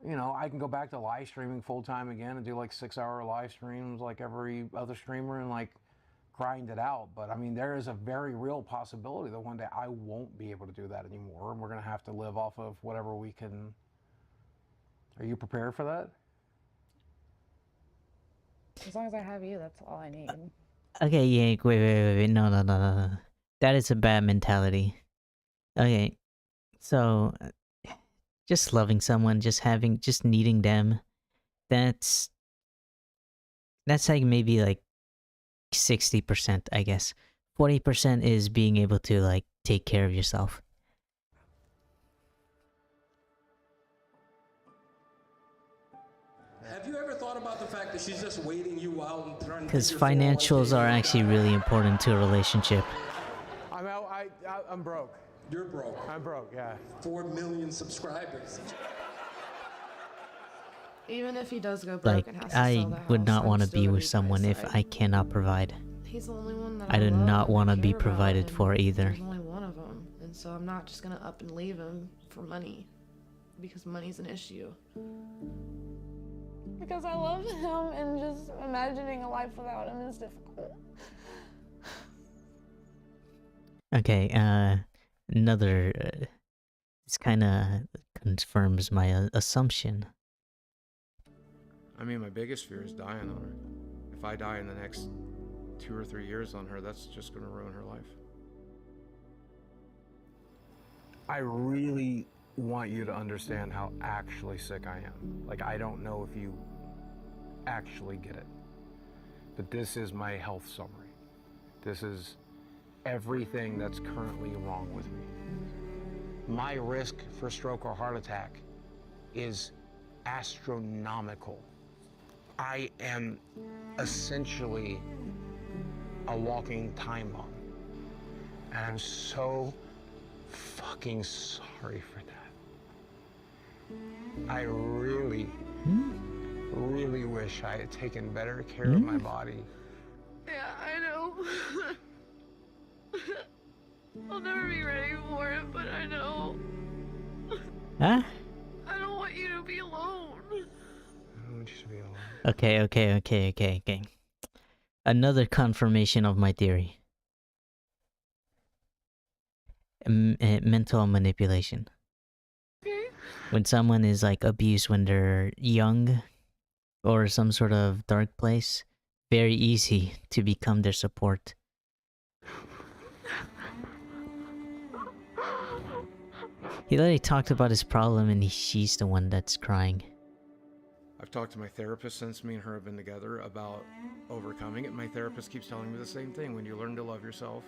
You know, I can go back to live streaming full time again and do like 6-hour live streams like every other streamer and like grind it out. But I mean, there is a very real possibility that one day I won't be able to do that anymore, and we're gonna have to live off of whatever we can. Are you prepared for that? As long as I have you, that's all I need. Okay, yeah, wait. No. That is a bad mentality. Okay, so just loving someone, just needing them, that's like maybe like 60%, I guess. 40% is being able to like take care of yourself. Have you ever thought about the fact that she's just waiting you out and trying to Because get your 401k? financials are actually really important to a relationship. I'm broke. You're broke. I'm broke, yeah. 4 million subscribers. Even if he does go broke Like, and has to I sell the would house, not I'm want to still be gonna with by someone his if side. I cannot provide. He's the only one that I do love not and want to care be about, provided and for either. There's only one of them, and so I'm not just gonna up and leave him for money, because money's an issue. Because I love him, and just imagining a life without him is difficult. Okay, another... this kind of confirms my assumption. I mean, my biggest fear is dying on her. If I die in the next 2 or 3 years on her, that's just gonna ruin her life. I really want you to understand how actually sick I am. Like, I don't know if you actually get it. But this is my health summary. This is everything that's currently wrong with me. My risk for stroke or heart attack is astronomical. I am essentially a walking time bomb. And I'm so fucking sorry for that. I really, really wish I had taken better care of my body. Yeah, I know. I'll never be ready for it, but I know. Huh? I don't want you to be alone. I want you to be alone. Okay. Another confirmation of my theory. Mental manipulation. Okay. When someone is like abused when they're young or some sort of dark place, very easy to become their support. He literally talked about his problem and she's the one that's crying. I've talked to my therapist since me and her have been together about overcoming it. My therapist keeps telling me the same thing. When you learn to love yourself,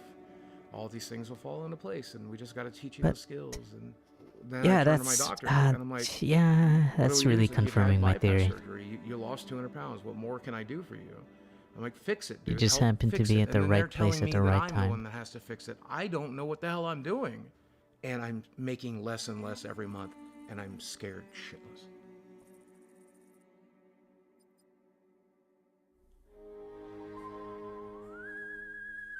all these things will fall into place, and we just got to teach you the skills. And then Yeah, I turn to that's my doctor, and I'm like, yeah, "What do that's we do?" really She's like, "You've had confirming my bypass theory. surgery. You lost 200 pounds. What more can I do for you?" I'm like, "Fix it, dude. You just Help happened to fix be it." at the And then they're right place telling at me the that right I'm the time. one that has to fix it. I don't know what the hell I'm doing, and I'm making less and less every month. and I'm scared shitless.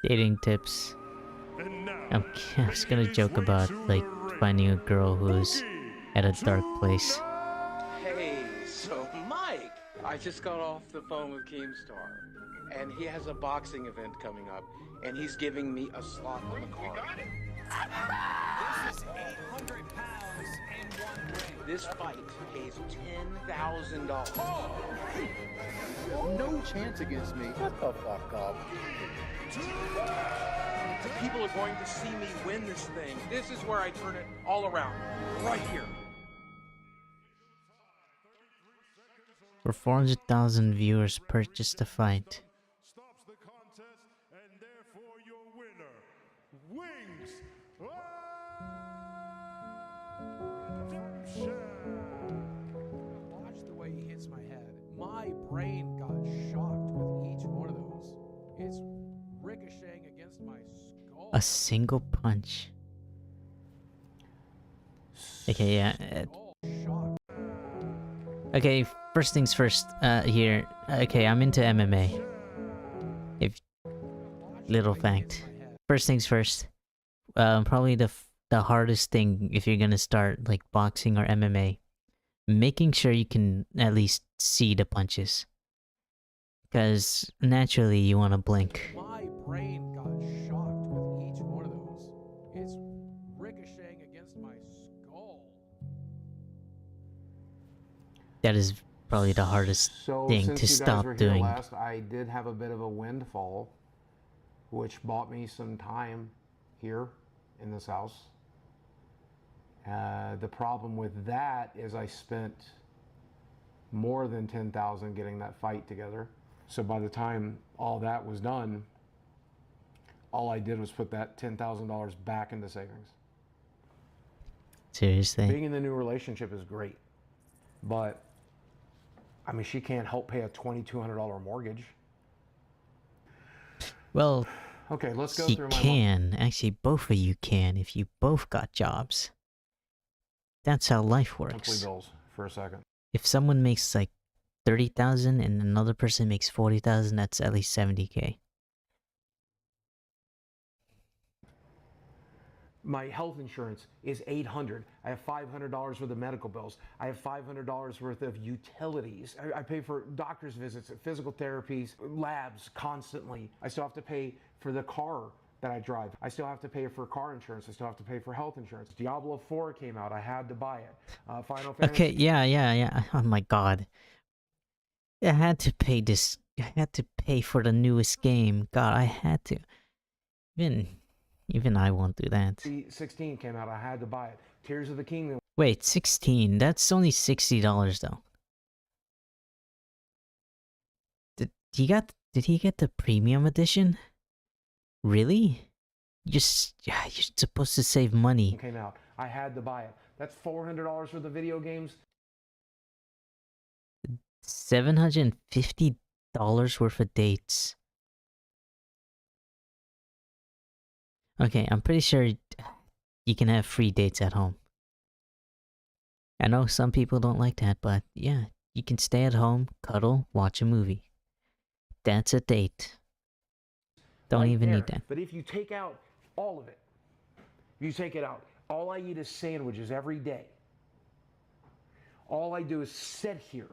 Dating tips. I was gonna joke about like finding a girl who's at a dark place. Hey, so Mike, I just got off the phone with Keemstar, and he has a boxing event coming up, and he's giving me a slot on the card. This is 800 pounds in one ring. This fight pays $10,000. No chance against me. Shut the fuck up. People are going to see me win this thing. This is where I turn it all around. Right here. For 400,000 viewers purchased the fight. Watch the way he hits my head. My brain got shocked with each one of those. It's ricocheting against my skull. A single punch. Okay, yeah. Okay, first things first. Here. Okay, I'm into MMA. If little fact. First things first. Probably the hardest thing if you're gonna start like boxing or MMA, making sure you can at least see the punches. Because naturally you want to blink. My brain got shocked with each one of those. It's ricocheting against my skull. That is probably the hardest thing to stop doing. Last, I did have a bit of a windfall, which bought me some time here in this house. The problem with that is I spent more than $10,000 getting that fight together. So by the time all that was done, all I did was put that $10,000 back into savings. Seriously? Being in the new relationship is great, but I mean, she can't help pay a $2,200 mortgage. Well, okay, let's go he through can. Actually, both of you can if you both got jobs. That's how life works. monthly bills for a second. If someone makes like 30,000 and another person makes 40,000, that's at least 70K. My health insurance is $800. I have $500 worth of medical bills. I have $500 worth of utilities. I pay for doctor's visits, physical therapies, labs constantly. I still have to pay for the car that I drive. I still have to pay for car insurance. I still have to pay for health insurance. Diablo 4 came out. I had to buy it. Final Fantasy. Okay, yeah. Oh my god. I had to pay this. I had to pay for the newest game. God, I had to. Even I won't do that. 16 came out. I had to buy it. Tears of the Kingdom. Wait, 16? That's only $60 though. Did he get the premium edition? Really? You're supposed to save money. Came out. I had to buy it. That's $400 worth of video games. $750 worth of dates. Okay, I'm pretty sure you can have free dates at home. I know some people don't like that, but yeah, you can stay at home, cuddle, watch a movie. That's a date. Don't Right even there. need that. But if you take out all of it, you take it out. All I eat is sandwiches every day. All I do is sit here.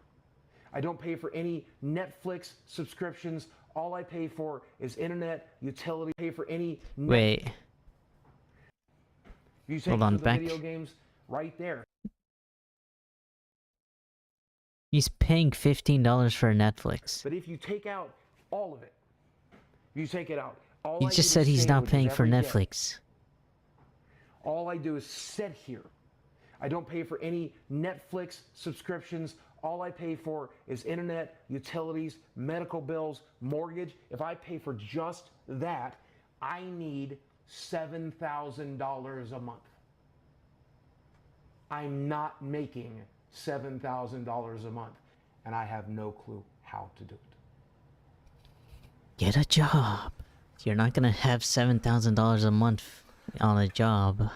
I don't pay for any Netflix subscriptions. All I pay for is internet, utility. Pay for any. Wait. You take Hold on, the back. video games right there. He's paying $15 for Netflix. But if you take out all of it, you take it out. All He I just eat said is he's not sandwiches paying for every day. Netflix. All I do is sit here. I don't pay for any Netflix subscriptions. All I pay for is internet, utilities, medical bills, mortgage. If I pay for just that, I need $7,000 a month. I'm not making $7,000 a month, and I have no clue how to do it. Get a job. You're not gonna have $7,000 a month on a job,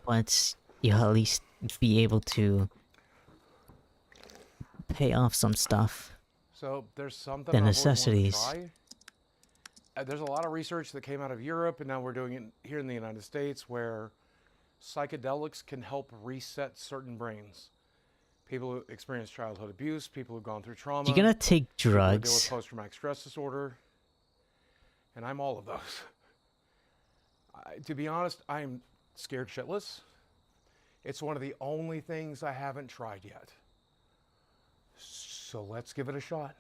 but you at least be able to pay off some stuff. So there's something The I've always wanted to necessities. try. There's a lot of research that came out of Europe, and now we're doing it here in the United States, where psychedelics can help reset certain brains. People who experience childhood abuse, people who've gone through trauma. You're gonna take people who deal with drugs. post-traumatic stress disorder, and I'm all of those. To be honest, I'm scared shitless. It's one of the only things I haven't tried yet. So let's give it a shot.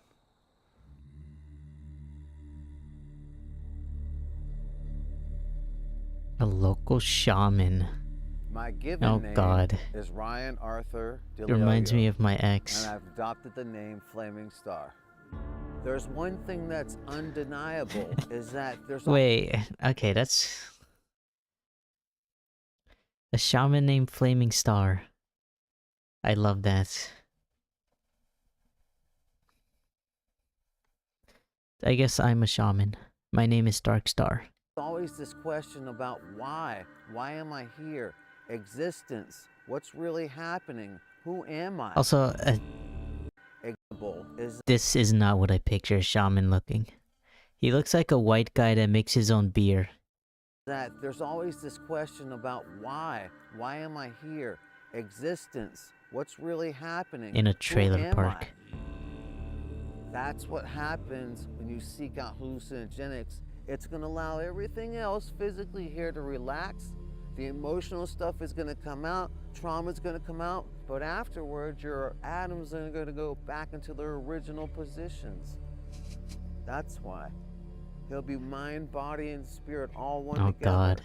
A local shaman. My given Oh name God. is Ryan Arthur It reminds me of my ex. and I've adopted the name Flaming Star. There's one thing that's undeniable is that there's Wait, okay, that's a shaman named Flaming Star. I love that. I guess I'm a shaman. My name is Dark Star. always this question about why. Why am I here? Existence. What's really happening? Who am I? Also, Is this is not what I picture a shaman looking. He looks like a white guy that makes his own beer. that there's always this question about why. Why am I here? Existence. What's really happening? In a Who trailer am park. I? That's what happens when you seek out hallucinogenics. It's going to allow everything else physically here to relax. The emotional stuff is going to come out. Trauma is going to come out. But afterwards, your atoms are going to go back into their original positions. That's why. He'll be mind, body, and spirit all one Oh together. God.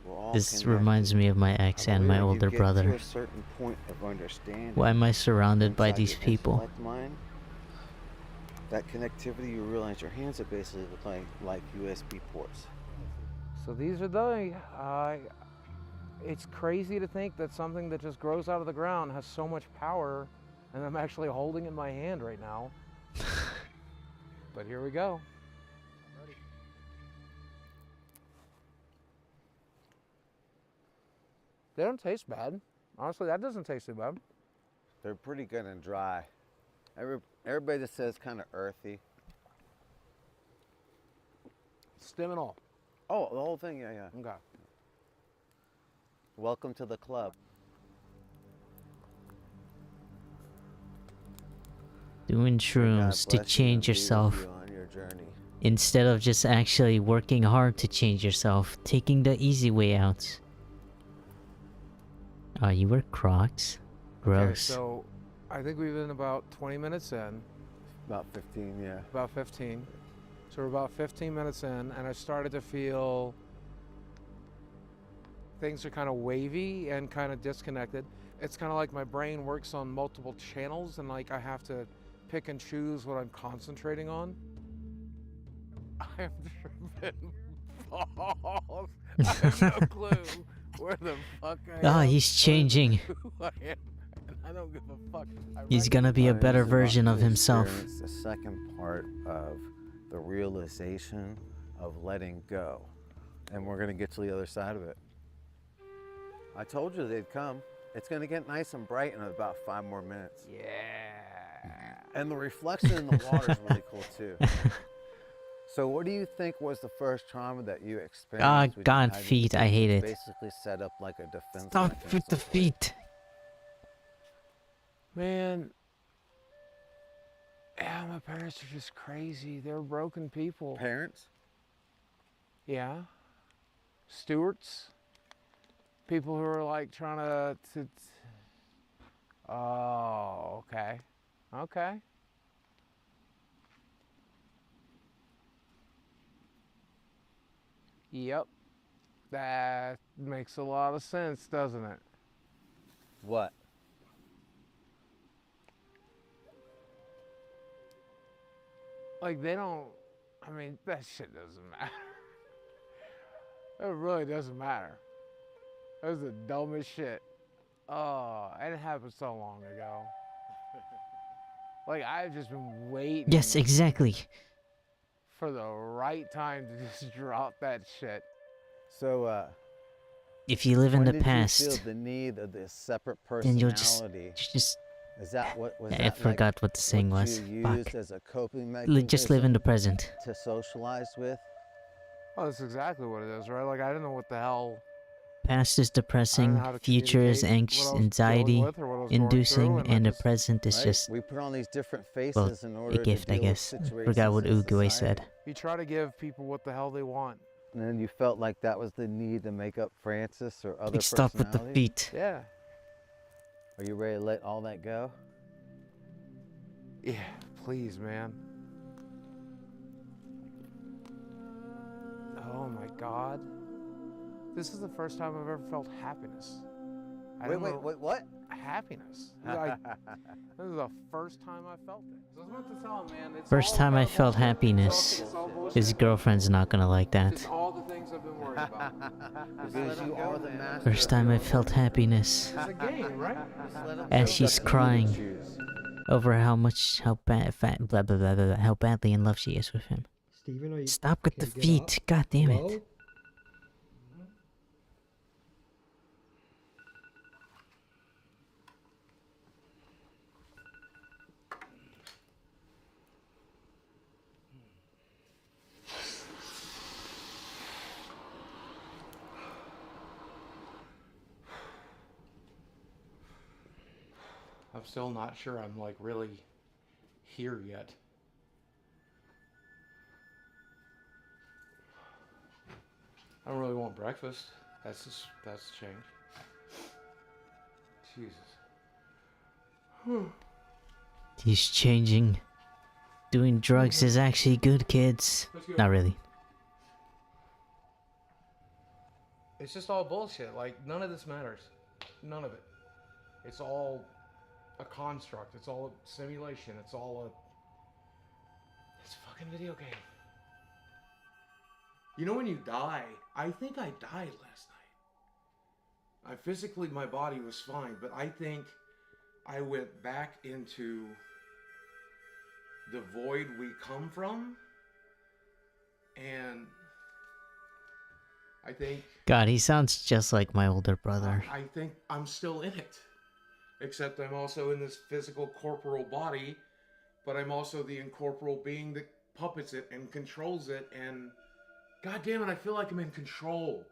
We're all This connected. reminds me of my ex and my However, older you get brother. To a certain point of understanding. Why am I surrounded by inside these your people? intellect mind, that connectivity, you realize your hands are basically like USB ports. So these are the, it's crazy to think that something that just grows out of the ground has so much power, and I'm actually holding it in my hand right now. But here we go. They don't taste bad. Honestly, that doesn't taste too bad. They're pretty good and dry. Everybody just says kind of earthy. Stem and all. Oh, the whole thing, yeah. Okay. Welcome to the club. Doing shrooms to bless you change and be with yourself. you on your journey. Instead of just actually working hard to change yourself, taking the easy way out. Oh, you wear Crocs? Gross. Okay, so I think we've been about 20 minutes in. About 15, yeah. About 15. So we're about 15 minutes in, and I started to feel things are kind of wavy and kind of disconnected. It's kind of like my brain works on multiple channels, and like I have to pick and choose what I'm concentrating on. I have driven balls. I have no clue where the fuck I am. Ah, he's changing. Who I am. And I don't give a fuck. He's gonna be a This better is about version of to himself. experience the second part of the realization of letting go. And we're going to get to the other side of it. I told you they'd come. It's going to get nice and bright in about 5 more minutes. Yeah. And the reflection in the water is really cool too. So what do you think was the first trauma that you experienced? Ah, with God, United feet, I hate States? it. Basically set up like a defense Stop mechanism. with the feet. Man, yeah, my parents are just crazy. They're broken people. Parents? Yeah. Stewards. People who are like trying to oh, okay. Okay. Yep. That makes a lot of sense, doesn't it? What? Like they don't, I mean, that shit doesn't matter. It really doesn't matter. That was the dumbest shit. Oh, and it happened so long ago. Like I've just been waiting. Yes, exactly. For the right time to just drop that shit. So, if you live in When the did you past, feel the need of this separate then you'll personality? just. Is that what was I that forgot like what the saying what was. you Fuck. used as a coping Just live in the mechanism present. to socialize with? Oh, that's exactly what it is, right? Like I didn't know what the hell. Past is depressing, how to future is communicate what I was dealing anxiety with or what I was going through, inducing, and I and the just- present is Right? just, We put on these different well, faces in a order gift, to I deal with guess. situations Forgot what in Uguay society. said. You try to give people what the hell they want. And then you felt like that was the need to make up Francis or other Like, stop with the personalities? feet. Yeah. Are you ready to let all that go? Yeah, please, man. Oh my God. This is the first time I've ever felt happiness. Wait, what? Happiness. Like, this is the first time I felt it. So I was about to tell him, man, it's First all time I about felt bullshit. happiness. It's all bullshit. His girlfriend's not gonna like It's that. all the things I've been worried about. Because you are the master. First time I felt happiness. It's a game, right? As she's crying over how badly in love she is with him. Steven, are you Stop with the okay to get feet. up? God damn Hello? it. I'm still not sure I'm like really here yet. I don't really want breakfast. That's a change. Jesus. He's changing. Doing drugs is actually good, kids. Not really. It's just all bullshit. Like, none of this matters. None of it. It's all a construct. It's all a simulation. It's a fucking video game. You know when you die, I think I died last night. Physically, my body was fine, but I think I went back into the void we come from, and I think... God, he sounds just like my older brother. I think I'm still in it. Except I'm also in this physical corporal body, but I'm also the incorporeal being that puppets it and controls it, and God damn it, I feel like I'm in control.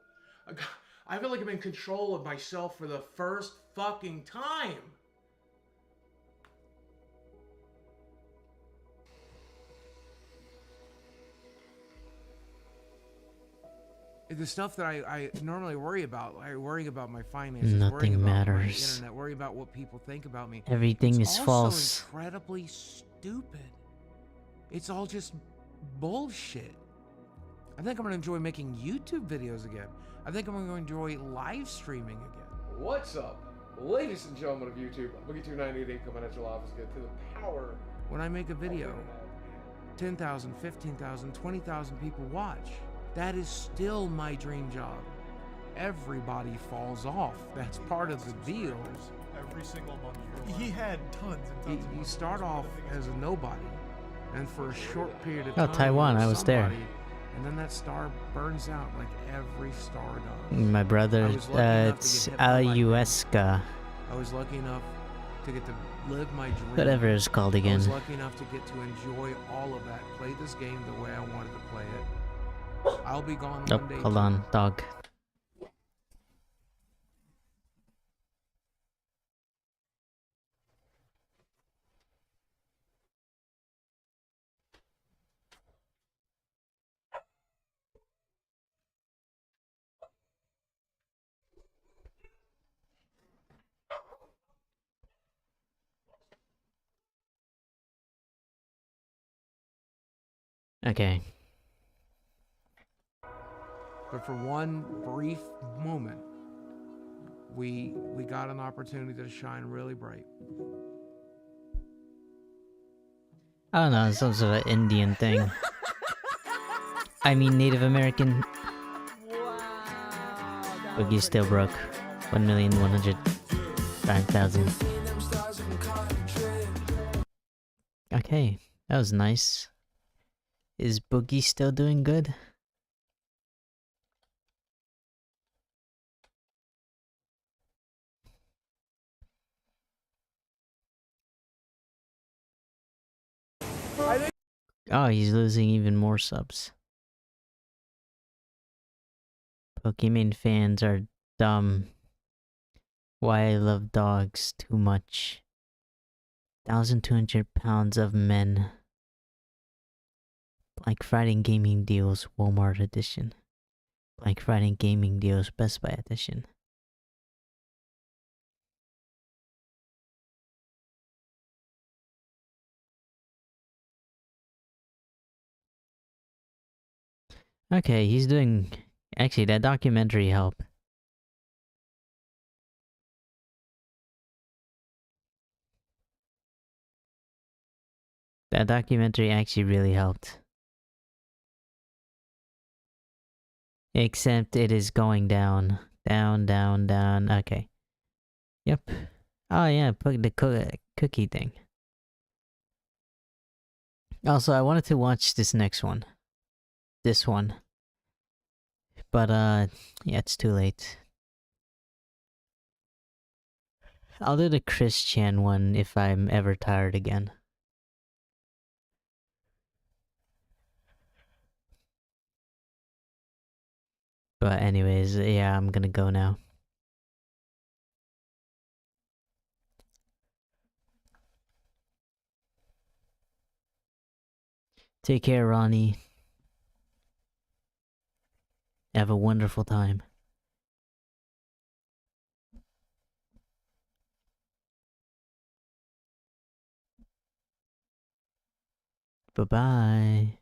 I feel like I'm in control of myself for the first fucking time. The stuff that I normally worry about, I worry about my finances, Nothing worrying about matters. my internet, worry about what people think about me. Everything It's is all false. So incredibly stupid. It's all just bullshit. I think I'm gonna enjoy making YouTube videos again. I think I'm gonna enjoy live streaming again. What's up, ladies and gentlemen of YouTube? Boogie2988 coming at your live. Get to the power. When I make a video, 10,000, 15,000, 20,000 people watch. That is still my dream job. Everybody falls off. That's part of the deal. Every single month. He had tons and tons. You start off as a nobody, and for a short period of Oh, time, Taiwan, you're I was there. somebody, and then that star burns out like every star does. My brother, I was lucky enough to it's get hit by lightning. Ayuesca. I was lucky enough to get to live my dream. Whatever it's called I again. was lucky enough to get to enjoy all of that, play this game the way I wanted to play it. I'll be gone Oh, one day. hold on, dog. Okay. But for one brief moment, we got an opportunity to shine really bright. I don't know, some sort of Indian thing. I mean Native American. Boogie's still broke. 1,105,000. Okay, that was nice. Is Boogie still doing good? I think Oh, he's losing even more subs. Pokemon fans are dumb. Why I love dogs too much. 1,200 pounds of men. Black Friday gaming deals, Walmart edition. Black Friday gaming deals, Best Buy edition. Okay, he's doing... Actually, that documentary helped. That documentary actually really helped. Except it is going down. Down, down, down. Okay. Yep. Oh yeah, put the cookie thing. Also, I wanted to watch this next one. This one. But, yeah, it's too late. I'll do the Chris Chan one if I'm ever tired again. But anyways, yeah, I'm gonna go now. Take care, Ronnie. Have a wonderful time. Bye-bye.